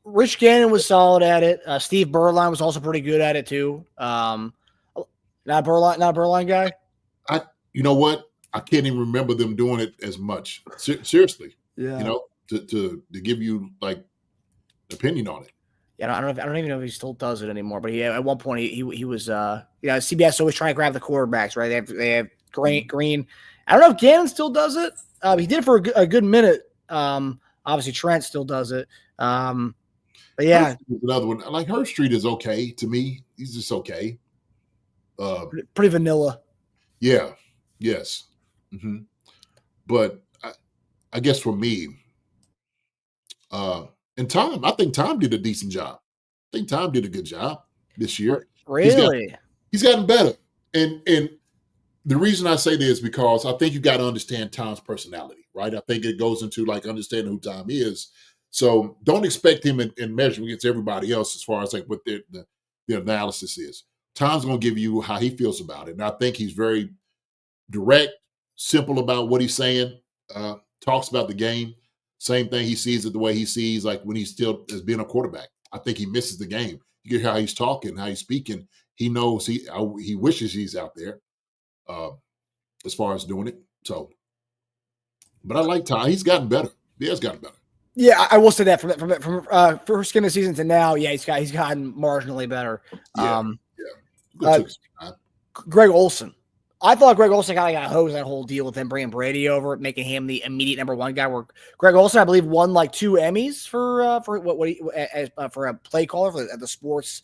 Rich Gannon was solid at it. Steve Berline was also pretty good at it too. Not Berline guy. You know what? I can't even remember them doing it as much. Seriously, Yeah. You know, to give you like an opinion on it. Yeah, I don't even know if he still does it anymore. But at one point he was CBS always trying to grab the quarterbacks, right? They have Green. I don't know if Gannon still does it. He did it for a good minute. Obviously Trent still does it. But yeah, another one. Like Herb Street is okay to me. He's just okay. Pretty vanilla. Yeah. Yes. Mm-hmm. But I guess for me, and Tom, I think Tom did a decent job. I think Tom did a good job this year. Really? He's gotten better. And the reason I say this is because I think you got to understand Tom's personality, right? I think it goes into like understanding who Tom is. So don't expect him in measuring against everybody else as far as like what the analysis is. Tom's going to give you how he feels about it. And I think he's very direct, simple about what he's saying, talks about the game. Same thing, he sees it the way he sees, like when he's still as being a quarterback. I think he misses the game. You get how he's talking, how he's speaking. He knows he wishes he's out there as far as doing it. So, but I like Tom. He's gotten better. He has gotten better. Yeah, I will say that from first game of the season to now, yeah, he's gotten marginally better. Greg Olsen. I thought Greg Olsen kind of got hosed that whole deal with him bringing Brady over, making him the immediate number one guy. Where Greg Olsen, I believe, won like 2 Emmys for a play caller at the sports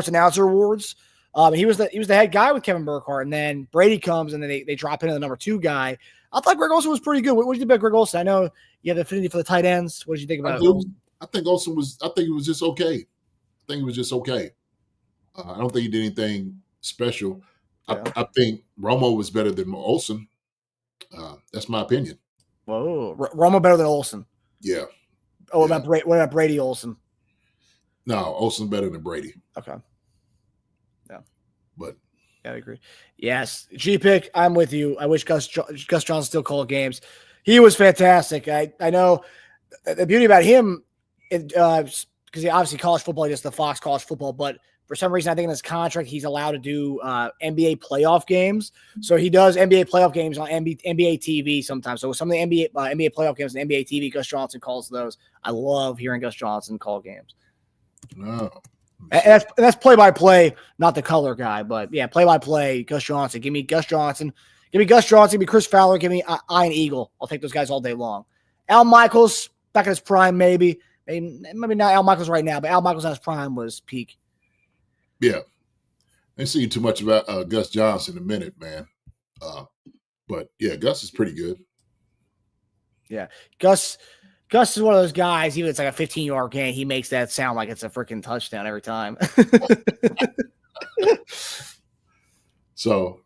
announcer awards. He was the head guy with Kevin Burkhardt, and then Brady comes and then they drop into the number 2 guy. I thought Greg Olsen was pretty good. What did you think about Greg Olsen? I know you have the affinity for the tight ends. What did you think about it? I think Olsen was. I think he was just okay. I think he was just okay. I don't think he did anything special. Yeah. I think Romo was better than Olsen. That's my opinion. Whoa, Romo better than Olsen. Yeah. Oh, yeah. What about Brady Olsen? No, Olsen's better than Brady. Okay. Yeah. But yeah, I agree. Yes, G-Pick, I'm with you. I wish Gus Johnson still called games. He was fantastic. I know the beauty about him, because he obviously college football, just the Fox college football, but for some reason, I think in his contract, he's allowed to do NBA playoff games. So he does NBA playoff games on NBA TV sometimes. So some of the NBA playoff games on NBA TV, Gus Johnson calls those. I love hearing Gus Johnson call games. No. And that's play-by-play, not the color guy. But, yeah, play-by-play, Gus Johnson. Give me Gus Johnson. Give me Gus Johnson. Give me Chris Fowler. Give me Ian Eagle. I'll take those guys all day long. Al Michaels, back in his prime, maybe. Maybe not Al Michaels right now, but Al Michaels at his prime was peak. Yeah. I didn't see too much about Gus Johnson in a minute, man. But, yeah, Gus is pretty good. Yeah. Gus is one of those guys, even if it's like a 15-yard gain, he makes that sound like it's a freaking touchdown every time. So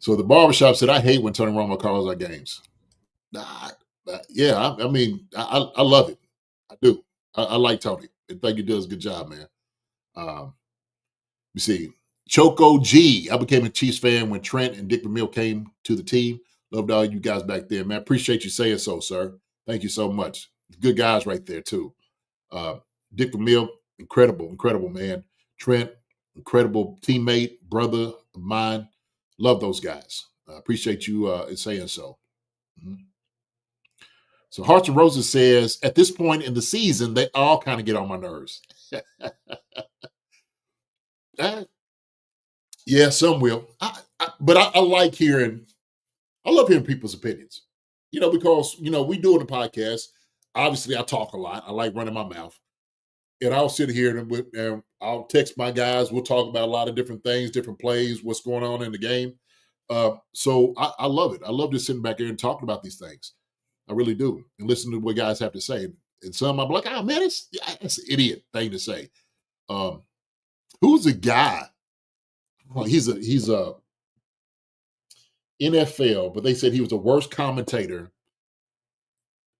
the barbershop said, I hate when Tony Romo calls our games. Yeah, I mean, I love it. I do. I like Tony. I think he does a good job, man. You see, Choco G. I became a Chiefs fan when Trent and Dick Vermeil came to the team. Loved all you guys back there, man. Appreciate you saying so, sir. Thank you so much. Good guys right there, too. Dick Vermeil, incredible, man. Trent, incredible teammate, brother of mine. Love those guys. Appreciate you saying so. Mm-hmm. So Hearts and Roses says, at this point in the season, they all kind of get on my nerves. Yeah, some will. But I like hearing, I love hearing people's opinions. Because, we do in the podcast. Obviously, I talk a lot. I like running my mouth. and I'll sit here and I'll text my guys. We'll talk about a lot of different things, different plays, what's going on in the game. So I love it. I love just sitting back here and talking about these things. I really do, and listen to what guys have to say. And some I'm like, oh man, it's an idiot thing to say. Who's a guy? Well, he's a NFL, but they said he was the worst commentator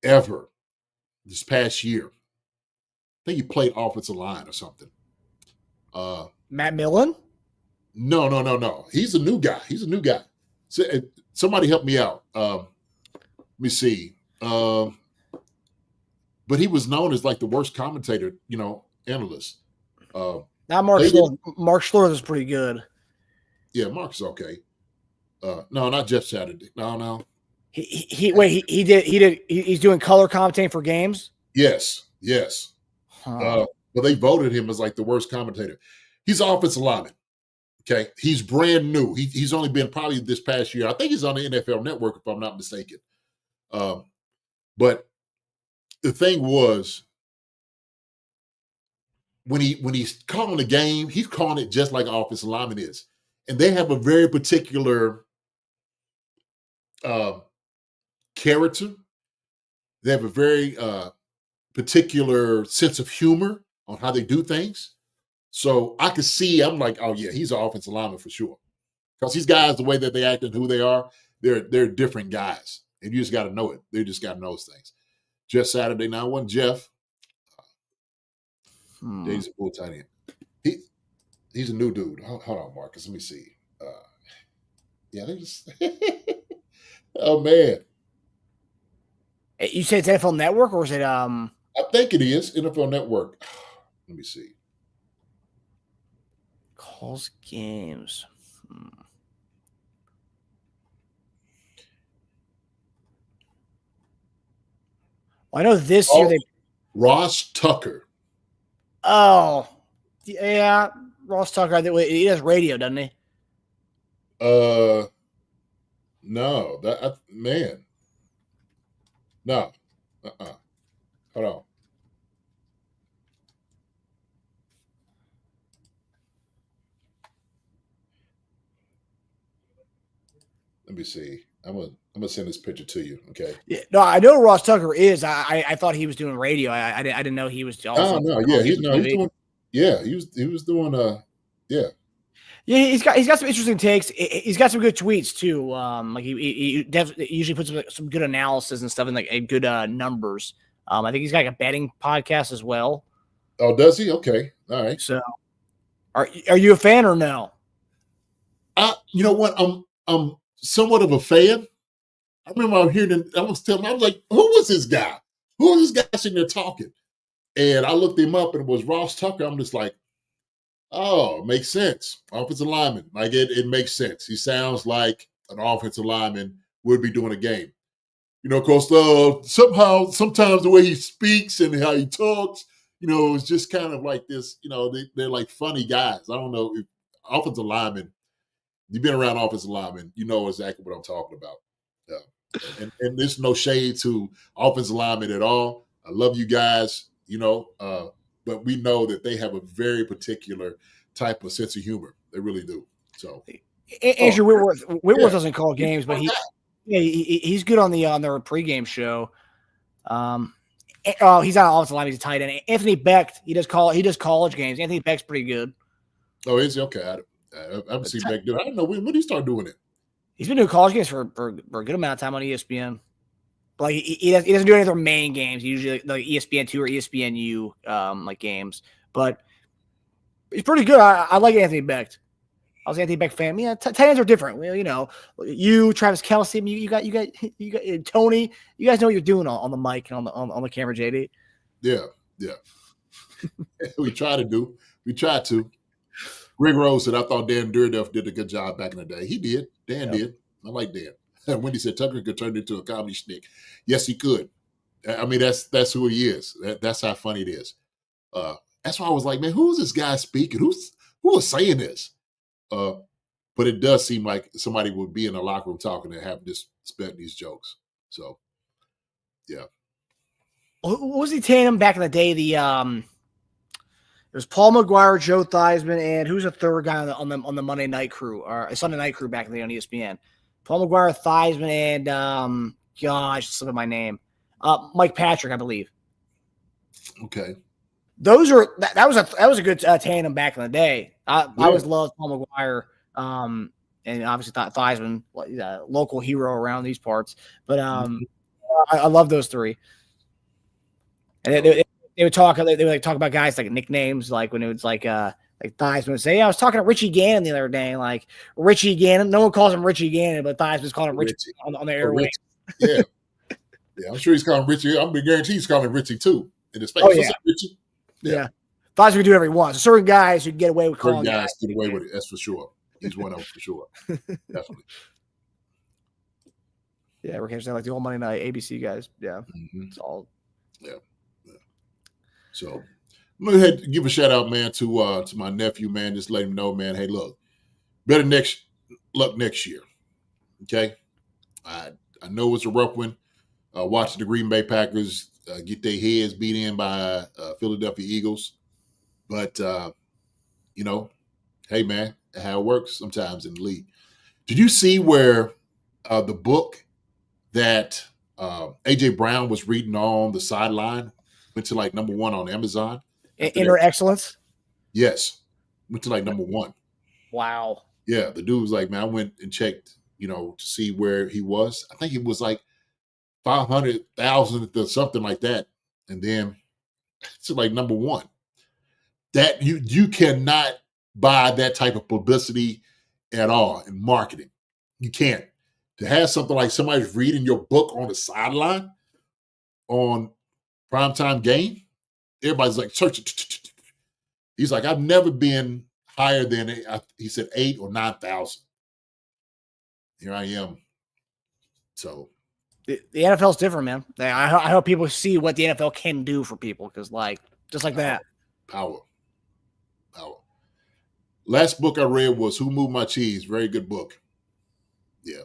ever this past year. I think he played offensive line or something. Matt Millen? No. He's a new guy. So, somebody help me out. Let me see. But he was known as like the worst commentator, analyst. Not Mark Schlereth. Mark Schlereth is pretty good. Yeah, Mark's okay. No, not Jeff Saturday. No. He's doing color commentating for games? Yes. Huh. But they voted him as like the worst commentator. He's an offensive lineman. Okay. He's brand new. He's only been probably this past year. I think he's on the NFL Network, if I'm not mistaken. But the thing was, when he's calling the game, he's calling it just like an offensive lineman is. And they have a very particular character. They have a very particular sense of humor on how they do things. So I could see, I'm like, oh yeah, he's an offensive lineman for sure. Because these guys, the way that they act and who they are, they're different guys. And you just got to know it. They just got to know those things. Jeff Saturday, now one Jeff. He's a full tight end. He's a new dude. Hold on, Marcus. Let me see. Yeah, they just. Oh man. You say it's NFL Network, or is it? I think it is NFL Network. Let me see. Calls games. Well, I know this year they. Ross Tucker. Oh, yeah, Ross Tucker. He does radio, doesn't he? No, man. No. Hold on. Let me see. I'm gonna send this picture to you. Okay. Yeah, no, I know Ross Tucker is. I thought he was doing radio. I didn't know he was. Also he's doing. Yeah, he was doing. Yeah. Yeah, he's got some interesting takes. He's got some good tweets too. Like he definitely usually puts some good analysis and stuff and like good numbers. I think he's got like a betting podcast as well. Oh, does he? Okay, all right. So, are you a fan or no? You know what? I'm somewhat of a fan. I remember I was like, who was this guy? Who was this guy sitting there talking? And I looked him up and it was Ross Tucker. I'm just like, oh, it makes sense. Offensive lineman. Like it makes sense. He sounds like an offensive lineman would be doing a game. Of course, sometimes the way he speaks and how he talks, it's just kind of like this, they're like funny guys. I don't know if offensive linemen, you've been around offensive linemen, you know exactly what I'm talking about. And there's no shade to offensive linemen at all. I love you guys, but we know that they have a very particular type of sense of humor. They really do. So Andrew Whitworth doesn't call games, but he's good on their pregame show. He's not offensive line, he's a tight end. Anthony Beck, he does college games. Anthony Beck's pretty good. Oh, is he? Okay. I haven't seen Beck do it. I don't know when did he start doing it? He's been doing college games for a good amount of time on ESPN. But like he doesn't do any of their main games. Usually like ESPN2 or ESPNU like games. But he's pretty good. I like Anthony Beck. I was an Anthony Beck fan. Yeah, tight ends are different. Well, you, Travis Kelce, you got Tony. You guys know what you're doing on the mic and on the camera, JD. Yeah. We try to. Greg Rose said, I thought Dan Durdeff did a good job back in the day. He did. Dan did. I like Dan. Wendy said Tucker could turn into a comedy schnick. Yes, he could. I mean, that's who he is. That's how funny it is. That's why I was like, man, who's this guy speaking? Who was saying this? But it does seem like somebody would be in a locker room talking and have just spent these jokes. So, yeah. Who was he telling him back in the day? There's Paul McGuire, Joe Theismann, and who's the third guy on the Monday night crew or Sunday night crew back in the day on ESPN? Paul McGuire, Theismann, and gosh, slip of my name. Mike Patrick, I believe. Okay. Those are that was a good tandem back in the day. I always loved Paul McGuire, and obviously Theismann, local hero around these parts. But I love those three. And they would talk. They would talk about guys like nicknames, like when it was like Theismann would say, "Yeah, I was talking to Richie Gannon the other day." Like Richie Gannon, no one calls him Richie Gannon, but Theismann's calling him Richie on the airwaves. Yeah, yeah, I'm sure he's calling Richie. I'm guaranteed he's calling Richie too in his face. Oh, yeah. Richie. Yeah. Theismann can do whatever he wants. So certain guys who can get away with calling guys get away with it. That's for sure. He's one of them for sure. Definitely. Yeah, we're catching like the old Monday night ABC guys. Yeah, it's all. Yeah. So I'm gonna ahead give a shout out, man, to my nephew, man. Just let him know, man. Hey, look, better luck next year. Okay, I know it's a rough one. Watching the Green Bay Packers get their heads beat in by Philadelphia Eagles, but hey, man, how it works sometimes in the league. Did you see where the book that AJ Brown was reading on the sideline went to like #1 on Amazon? Inner Excellence? Yes. Went to like #1. Wow. Yeah. The dude was like, man, I went and checked, to see where he was. I think he was like 500,000 or something like that. And then it's like #1. That you cannot buy that type of publicity at all in marketing. You can't. To have something like somebody's reading your book on the sideline on primetime game, everybody's like, search it. He's like, I've never been higher than, he said, 8,000 or 9,000. Here I am. So. The NFL's different, man. I hope people see what the NFL can do for people because, just like that. Power. Last book I read was Who Moved My Cheese? Very good book. Yeah.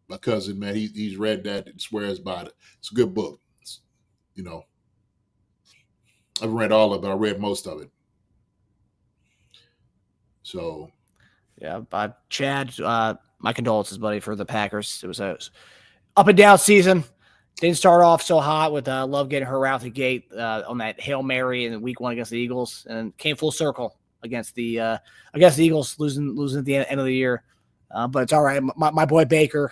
My cousin, man, he's read that and swears by it. It's a good book. I haven't read all of it. I read most of it. So. Yeah, Chad, my condolences, buddy, for the Packers. It was a up and down season. Didn't start off so hot with Love getting her out the gate on that Hail Mary in week 1 against the Eagles, and came full circle against the Eagles, losing at the end of the year. But it's all right. My boy Baker,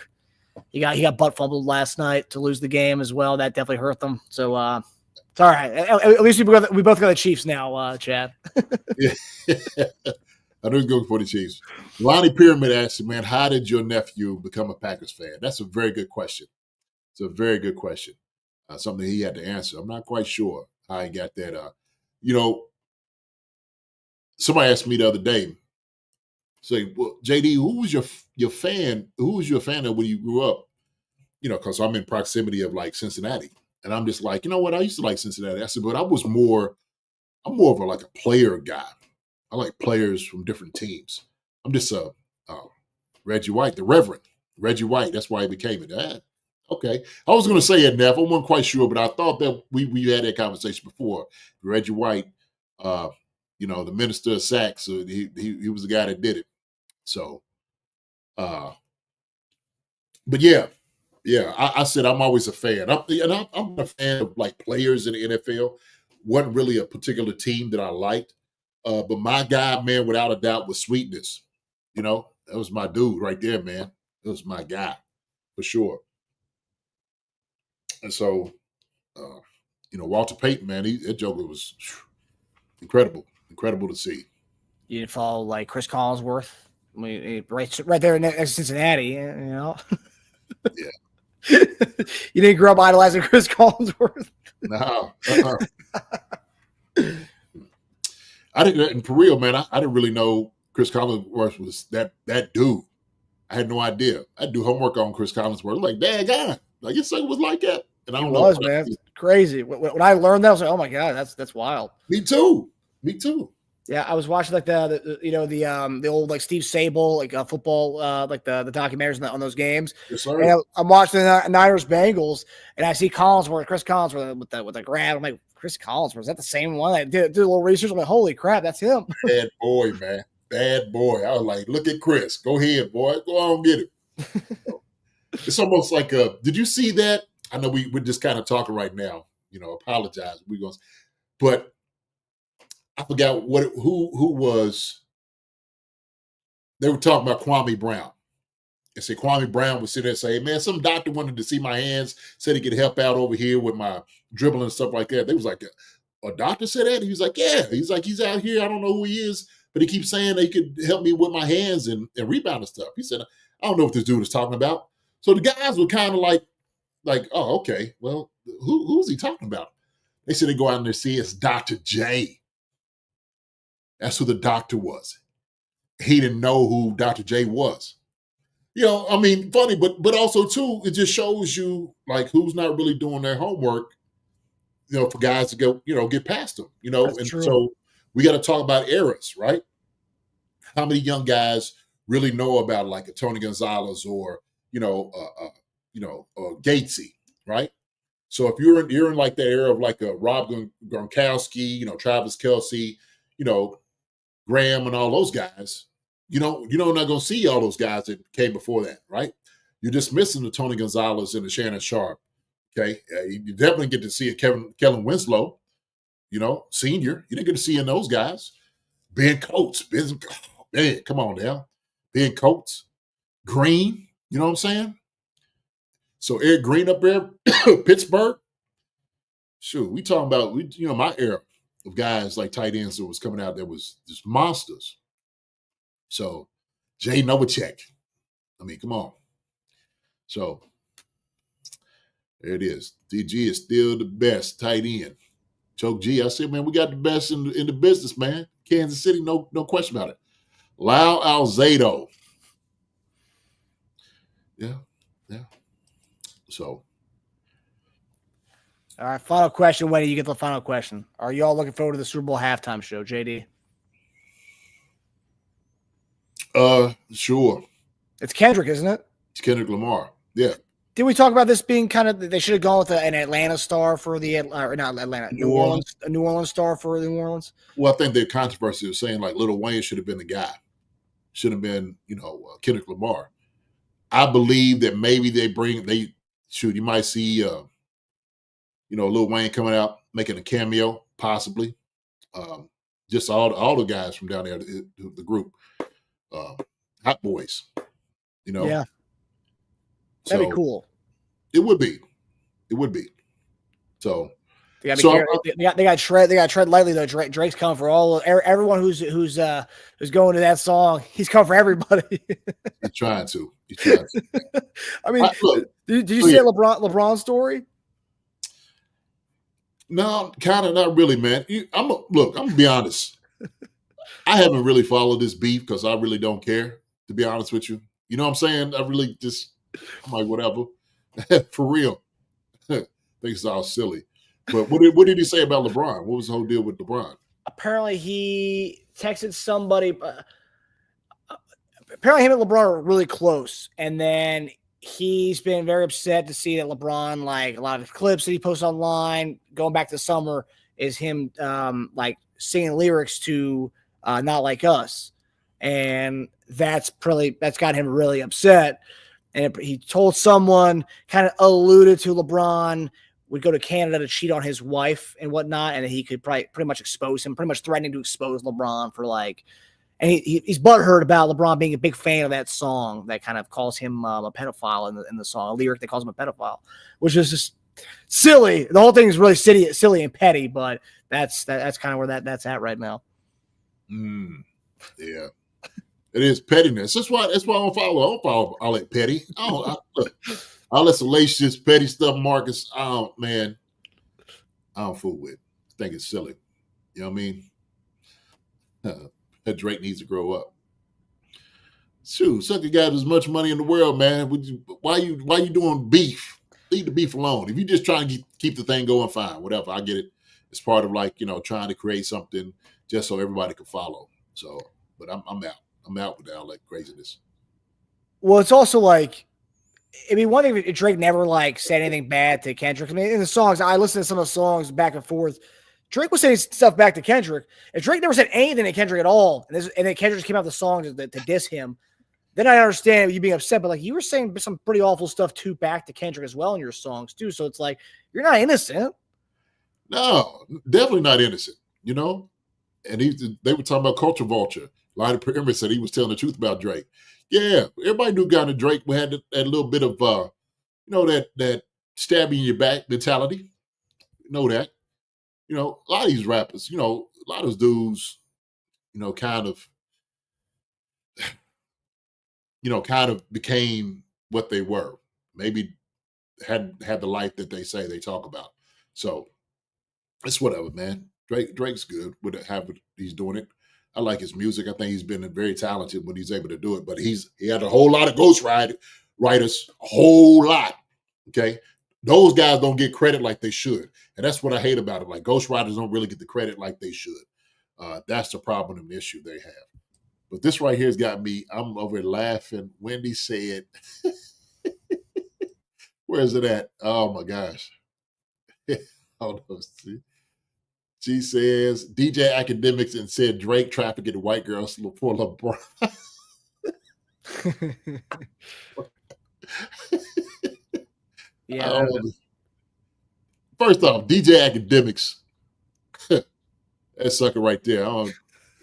he got butt fumbled last night to lose the game as well. That definitely hurt them. So it's all right. At least we both got the Chiefs now, Chad. Yeah. I know you're going for the Chiefs. Lonnie Pyramid asked, man, how did your nephew become a Packers fan? That's a very good question. It's a very good question. Something he had to answer. I'm not quite sure how he got that. Somebody asked me the other day, say, well, JD, who was your fan? Who was your fan of when you grew up? Because I'm in proximity of like Cincinnati. And I'm just like, you know what? I used to like Cincinnati. I said, but I'm more of a player guy. I like players from different teams. I'm just Reggie White, the Reverend Reggie White. That's why he became it. Okay. I was going to say it, Neff. I wasn't quite sure, but I thought that we had that conversation before. Reggie White, the minister of sax, so he was the guy that did it. So, but yeah, I said I'm always a fan. I'm a fan of like players in the NFL. Wasn't really a particular team that I liked. But my guy, man, without a doubt, was Sweetness. That was my dude right there, man. That was my guy for sure. And so, Walter Payton, man, that joker was incredible to see. You didn't follow like Chris Collinsworth, right there next to Cincinnati, Yeah. You didn't grow up idolizing Chris Collinsworth. No. I didn't, and for real, man, I didn't really know Chris Collinsworth was that dude. I had no idea. I do homework on Chris Collinsworth. Like, dang, guy, like your son was like that. And I don't know. Man, crazy. When I learned that, I was like, oh my god, that's wild. Me too. Yeah, I was watching like the old like Steve Sable like football like the documentaries on those games. Yes, sir. And I'm watching the Niners Bengals, and I see Chris Collinsworth with the grab. I'm like, Chris Collinsworth, is that the same one? I did a little research. I'm like, holy crap, that's him. Bad boy, man. Bad boy. I was like, look at Chris. Go ahead, boy. Go on, get it. It's almost like did you see that? I know we're just kind of talking right now. Apologize. But I forgot who was. They were talking about Kwame Brown. And say Kwame Brown would sit there and say, man, some doctor wanted to see my hands, said he could help out over here with my dribbling and stuff like that. They was like, a doctor said that? He was like, yeah. He's like, he's out here. I don't know who he is, but he keeps saying they could help me with my hands and rebound and stuff. He said, I don't know what this dude is talking about. So the guys were kind of like, oh, okay. Well, who's he talking about? They said they go out and they see it's Dr. J. That's who the doctor was. He didn't know who Dr. J was. I mean, funny, but also too, it just shows you like who's not really doing their homework, for guys to go, get past them, That's and true. so we got to talk about eras, right? How many young guys really know about like a Tony Gonzalez or, Gatesy, right? So if you're in like that era of like a Rob Gronkowski, Travis Kelce, Graham and all those guys, you're not going to see all those guys that came before that, right? You're dismissing the Tony Gonzalez and the Shannon Sharp, okay? You definitely get to see a Kellen Winslow, senior. You didn't get to see in those guys. Ben Coates, man, come on now. Ben Coates, Green, you know what I'm saying? So Eric Green up there, Pittsburgh. Shoot, we talking about my era of guys like tight ends that was coming out that was just monsters. So Jay Novacek. I mean, come on. So there it is. DG is still the best tight end. Choke G, I said, man, we got the best in the business, man. Kansas City, no question about it. Lau Alzado. Yeah. So. All right, final question. When do you get the final question? Are you all looking forward to the Super Bowl halftime show, JD? Sure. It's Kendrick, isn't it? It's Kendrick Lamar. Yeah. Did we talk about this being kind of? They should have gone with an Atlanta star for the or not Atlanta, New Orleans, a New Orleans star for the New Orleans. Well, I think the controversy was saying like Lil Wayne should have been the guy, should have been Kendrick Lamar. I believe that maybe you might see Lil Wayne coming out making a cameo possibly. Just all the guys from down there, the group, Hot Boys. Yeah. That'd be cool. It would be. So they got to tread lightly though. Drake's coming for everyone who's going to that song. He's coming for everybody. He's trying to. I mean, look, did you see LeBron's story? No, kind of not really, man. I'm gonna be honest. I haven't really followed this beef because I really don't care. To be honest with you, you know what I'm saying? I really I'm like, whatever. For real. Think it's all silly. But what did he say about LeBron? What was the whole deal with LeBron? Apparently he texted somebody. Apparently him and LeBron are really close. And then he's been very upset to see that LeBron, like a lot of clips that he posts online, going back to summer, is him like singing lyrics to Not Like Us. And that's got him really upset. And he told someone, kind of alluded to LeBron would go to Canada to cheat on his wife and whatnot, and he could pretty much expose him, pretty much threatening to expose LeBron for and he's butthurt about LeBron being a big fan of that song that kind of calls him a pedophile in the song, a lyric that calls him a pedophile, which is just silly. The whole thing is really silly and petty, but that's kind of where that's at right now. Yeah. It is pettiness. That's why I don't follow all that petty. Look, all that salacious, petty stuff, Marcus. I don't fool with. I think it's silly. You know what I mean? That Drake needs to grow up. Shoot, sucker got as much money in the world, man. Why you doing beef? Leave the beef alone. If you just trying to keep the thing going, fine, whatever. I get it. It's part of trying to create something, just so everybody can follow. So, but I'm out. I'm out with all that craziness. Well, it's also like, I mean, one thing, Drake never like said anything bad to Kendrick. I mean, in the songs, I listened to some of the songs back and forth. Drake was saying stuff back to Kendrick. If Drake never said anything to Kendrick at all, and then Kendrick just came out with the song to diss him, then I understand you being upset. But like, you were saying some pretty awful stuff too back to Kendrick as well in your songs too. So it's like, you're not innocent. No, definitely not innocent. You know, and they were talking about culture vulture. Lionel Pyramid said he was telling the truth about Drake. Yeah, everybody knew kind of Drake had that little bit of that stab you in your back mentality. You know that. You know, a lot of these rappers, a lot of those dudes, kind of became what they were. Maybe had the life that they say they talk about. So it's whatever, man. Drake's good with how he's doing it. I like his music. I think he's been very talented when he's able to do it. But he had a whole lot of writers, a whole lot. Okay, those guys don't get credit like they should, and that's what I hate about it. Like ghostwriters don't really get the credit like they should. That's the problem and the issue they have. But this right here has got me. I'm over here laughing. Wendy said, "Where is it at? Oh my gosh!" Hold on. See. She says DJ Academics and said Drake trafficking white girls for LeBron. Yeah. First off, DJ Academics, that sucker right there. I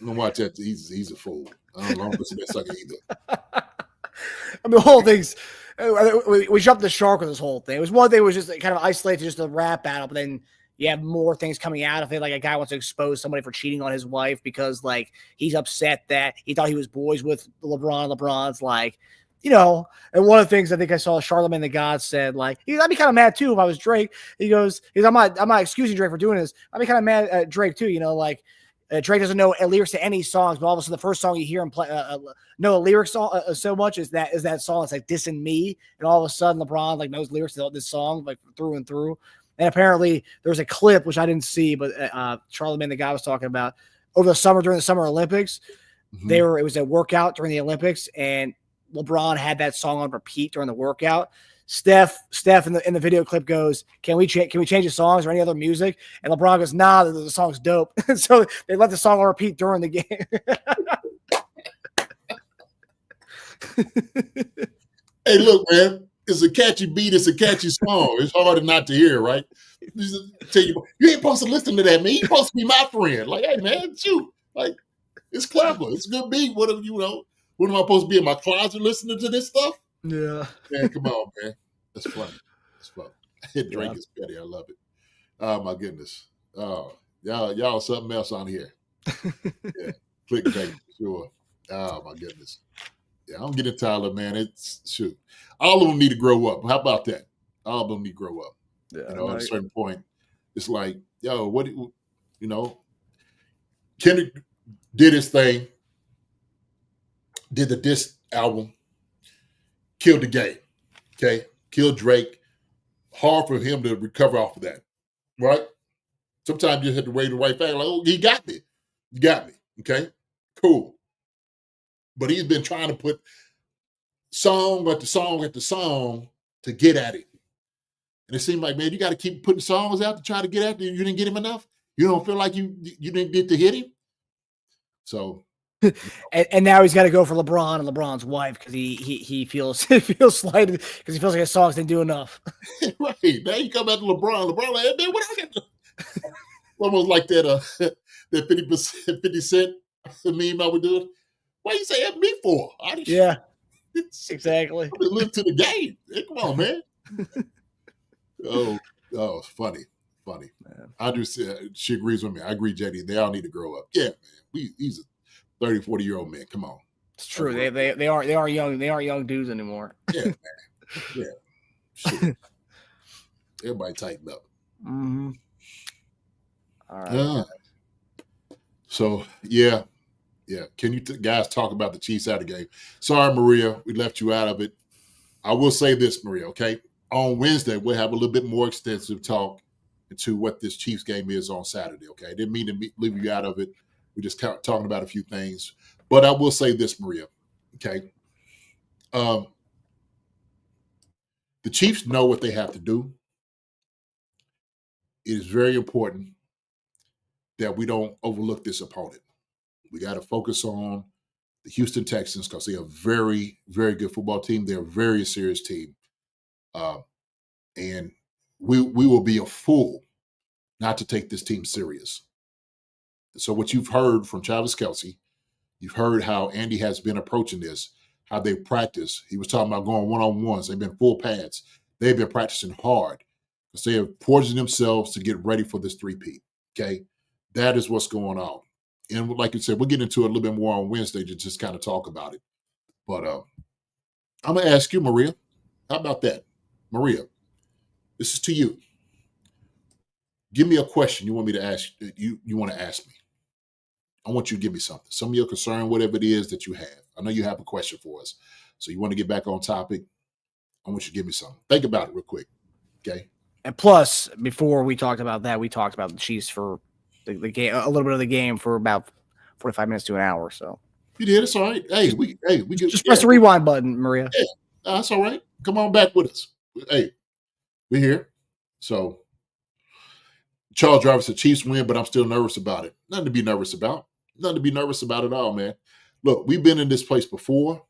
don't watch that. He's a fool. I don't listen to that sucker either. I mean, the whole thing's we jumped the shark with this whole thing. It was one thing was just kind of isolated to just a rap battle, but then you have more things coming out of it. Like a guy wants to expose somebody for cheating on his wife because like he's upset that he thought he was boys with LeBron. LeBron's like, and one of the things I think I saw Charlamagne the God said, like, I'd be kind of mad too if I was Drake. He goes, I'm not excusing Drake for doing this. I'd be kind of mad at Drake too. Like Drake doesn't know lyrics to any songs, but all of a sudden the first song you hear him play, know the lyrics so much is that song. It's like dissing me, and all of a sudden LeBron like knows lyrics to this song like through and through. And apparently there's a clip, which I didn't see, but Charlamagne the guy was talking about over the summer during the Summer Olympics. Mm-hmm. It was a workout during the Olympics, and LeBron had that song on repeat during the workout. Steph in the video clip goes, "Can we change the songs or any other music?" And LeBron goes, "Nah, the song's dope." So they let the song on repeat during the game. Hey, look, man. It's a catchy beat. It's a catchy song. It's hard not to hear, right? Tell you ain't supposed to listen to that, man. You're supposed to be my friend. Like, hey, man, shoot. Like, it's clever. It's a good beat. What am I supposed to be in my closet listening to this stuff? Yeah. Man, come on, man. That's funny. It's fun. Drake is petty. I love it. Oh, my goodness. Oh, y'all something else on here. Yeah. Clickbait, sure. Oh, my goodness. Yeah, I don't get it, Tyler, man. It's shoot. All of them need to grow up. How about that? All of them need to grow up. Yeah, at a certain point, it's like, Kendrick did his thing, did the diss album, killed the game. Okay, killed Drake. Hard for him to recover off of that, right? Sometimes you have to wave the right flag, like, oh, he got me. You got me. Okay, cool. But he's been trying to put song after song after song to get at it. And it seemed like, man, you got to keep putting songs out to try to get at it. You didn't get him enough? You don't feel like you didn't get to hit him? So. and now he's got to go for LeBron and LeBron's wife because he feels slighted because he feels like his songs didn't do enough. Right. Now you come back to LeBron like, hey, man, what I got to almost like that 50 Cent meme I would do it. Why you say that me for? Yeah, exactly. I live to the game. Hey, come on, man. It's funny. Man. Andrew said she agrees with me. I agree, JD. They all need to grow up. Yeah, man. He's a 30, 40-year-old man. Come on. It's true. They are young. They aren't young dudes anymore. Yeah, man. Yeah. Sure. Everybody tighten up. Mm-hmm. All right. So yeah. Yeah. Can you guys talk about the Chiefs out of the game? Sorry, Maria, we left you out of it. I will say this, Maria, okay? On Wednesday, we'll have a little bit more extensive talk into what this Chiefs game is on Saturday, okay? I didn't mean to leave you out of it. We're just talking about a few things. But I will say this, Maria, okay? The Chiefs know what they have to do. It is very important that we don't overlook this opponent. We got to focus on the Houston Texans because they're a very, very good football team. They're a very serious team. And we will be a fool not to take this team serious. So what you've heard from Travis Kelce, you've heard how Andy has been approaching this, how they practice. He was talking about going one-on-ones. They've been full pads. They've been practicing hard because they have poisoned themselves to get ready for this three-peat, okay? That is what's going on. And like you said, we'll get into it a little bit more on Wednesday to just kind of talk about it. But I'm going to ask you, Maria, how about that? Maria, this is to you. Give me a question you want me to ask. You want to ask me. I want you to give me something. Some of your concern, whatever it is that you have. I know you have a question for us. So you want to get back on topic. I want you to give me something. Think about it real quick. Okay. And plus, before we talked about that, we talked about the Chiefs for the game, a little bit of the game for about 45 minutes to an hour. So you did. It's all right. Hey, we just press the rewind button, Maria. Yeah, that's all right. Come on back with us. Hey, we're here. So Charles Jarvis said Chiefs win, but I'm still nervous about it. Nothing to be nervous about. Nothing to be nervous about at all, man. Look, we've been in this place before.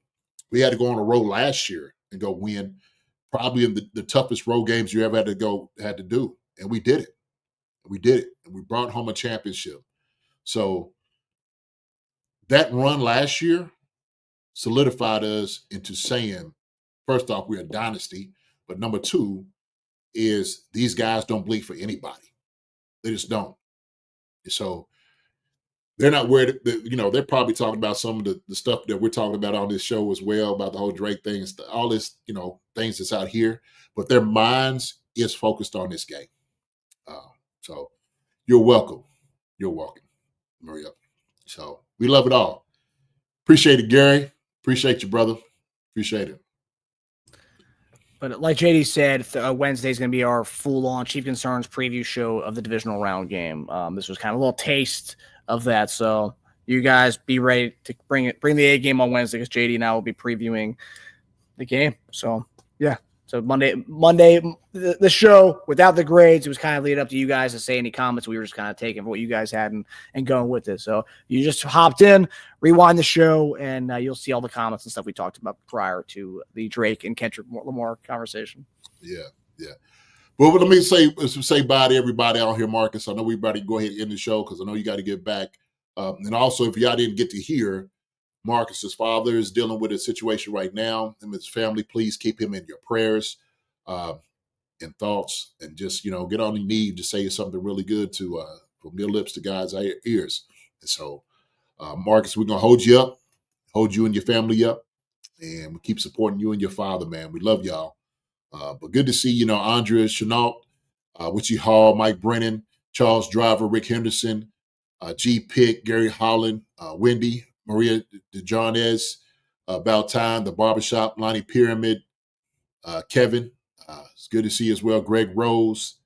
We had to go on a road last year and go win, probably in the toughest road games you ever had to do. And we did it. We did it. And we brought home a championship. So that run last year solidified us into saying, first off, we're a dynasty. But number two is these guys don't bleed for anybody. They just don't. So they're not worried. They're probably talking about some of the stuff that we're talking about on this show as well, about the whole Drake thing, all this, things that's out here. But their minds is focused on this game. So you're welcome. You're welcome, Maria. So we love it all. Appreciate it, Gary. Appreciate you, brother. Appreciate it. But like JD said, Wednesday is going to be our full-on Chief Concerns preview show of the divisional round game. This was kind of a little taste of that. So you guys be ready to bring the A game on Wednesday because JD and I will be previewing the game. So yeah. So Monday, the show without the grades, it was kind of lead up to you guys to say any comments. We were just kind of taking what you guys had and going with it. So you just hopped in, rewind the show, and you'll see all the comments and stuff we talked about prior to the Drake and Kendrick Lamar conversation. Yeah. Well, let me say bye to everybody out here, Marcus. I know we better go ahead and end the show because I know you got to get back. And also, if y'all didn't get to hear, Marcus's father is dealing with a situation right now. Him and his family, please keep him in your prayers and thoughts, and just get on your knee to say something really good to from your lips to God's ears. And so, Marcus, we're gonna hold you up, hold you and your family up, and we keep supporting you and your father, man. We love y'all. But good to see Andrea Chenault, Witchy Hall, Mike Brennan, Charles Driver, Rick Henderson, G. Pick, Gary Holland, Wendy, Maria DeJohnez, About Time, The Barbershop, Lonnie Pyramid, Kevin. It's good to see you as well. Greg Rose.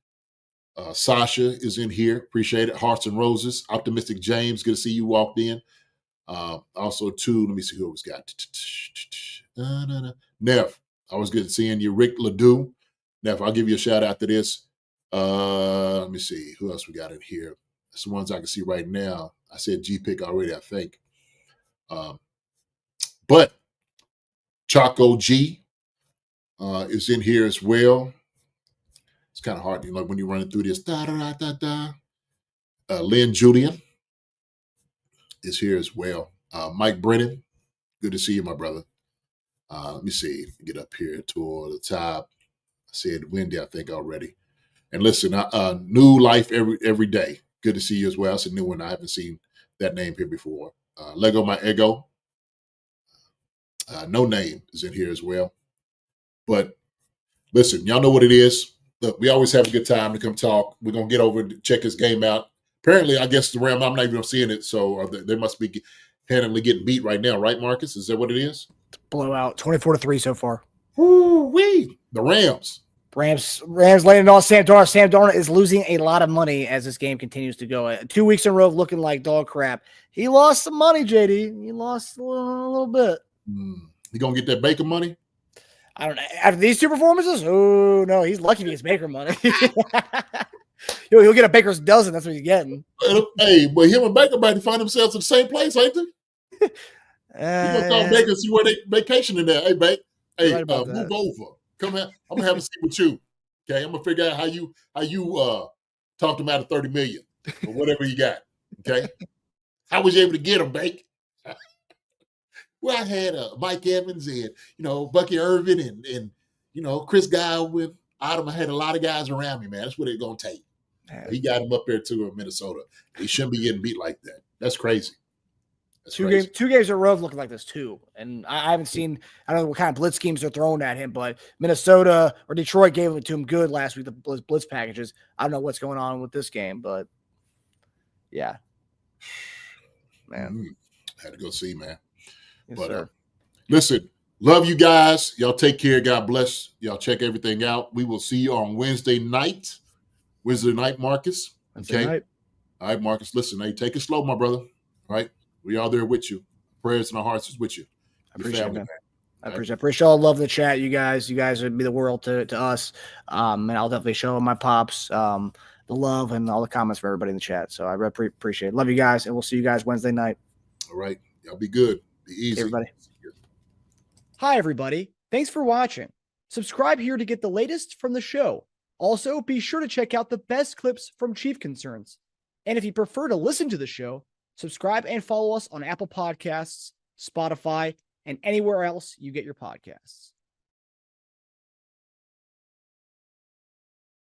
Sasha is in here. Appreciate it. Hearts and Roses. Optimistic James. Good to see you walked in. Also, too, let me see who else got. Neff. Always good seeing you. Rick Ledoux. Neff, I'll give you a shout out to this. Let me see. Who else we got in here? That's the ones I can see right now. I said G-Pick already, I think. But Chaco G is in here as well. It's kind of hard, when you're running through this. Lynn Julian is here as well. Mike Brennan, good to see you, my brother. Let me see. Get up here toward the top. I said Wendy, I think, already. And listen, New Life every day. Good to see you as well. It's a new one. I haven't seen that name here before. Lego My Ego. No Name is in here as well. But listen, y'all know what it is. Look, we always have a good time to come talk. We're going to get over and check this game out. Apparently, I guess the Rams, I'm not even seeing it, so they must be handily getting beat right now, right, Marcus? Is that what it is? Blowout, 24-3 so far. Woo-wee. The Rams. Rams landing on Sam Darnold. Sam Darnold is losing a lot of money as this game continues to go. 2 weeks in a row of looking like dog crap. He lost some money, JD. He lost a little bit. He gonna get that Baker money? I don't know. After these two performances, oh no, he's lucky he gets Baker money. He'll get a Baker's dozen. That's what he's getting. Hey, but him and Baker might find themselves in the same place, ain't they? You gonna call Baker and see where they vacationing there? Hey, Baker. Hey, Right about move that. over. Come here. I'm gonna have a seat with you. Okay, I'm gonna figure out how you talked him out of $30 million or whatever you got. Okay, how was you able to get him, Baker? Well, I had Mike Evans and Bucky Irvin and Chris Godwin. I had a lot of guys around me, man. That's what it's gonna take. He got him up there too in Minnesota. He shouldn't be getting beat like that. That's crazy. That's Two crazy. games in a row of looking like this too. And I haven't seen, I don't know what kind of blitz schemes they're throwing at him, but Minnesota or Detroit gave it to him good last week, the blitz packages. I don't know what's going on with this game, but yeah. Man. Had to go see, man. Yes, But sir. listen, love you guys. Y'all take care. God bless. Y'all check everything out. We will see you on Wednesday night. Wednesday night, Marcus. Okay. Night. All right, Marcus. Listen, hey, take it slow, my brother. All right. We are there with you. Prayers in our hearts is with you. I appreciate family, it, man. I appreciate all the love in the chat, you guys. You guys would be the world to us. And I'll definitely show my pops the love and all the comments for everybody in the chat. So I really appreciate it. Love you guys, and we'll see you guys Wednesday night. All right. Y'all be good. Be easy. Hey, everybody. Hi, everybody. Thanks for watching. Subscribe here to get the latest from the show. Also, be sure to check out the best clips from Chief Concerns. And if you prefer to listen to the show, subscribe and follow us on Apple Podcasts, Spotify, and anywhere else you get your podcasts.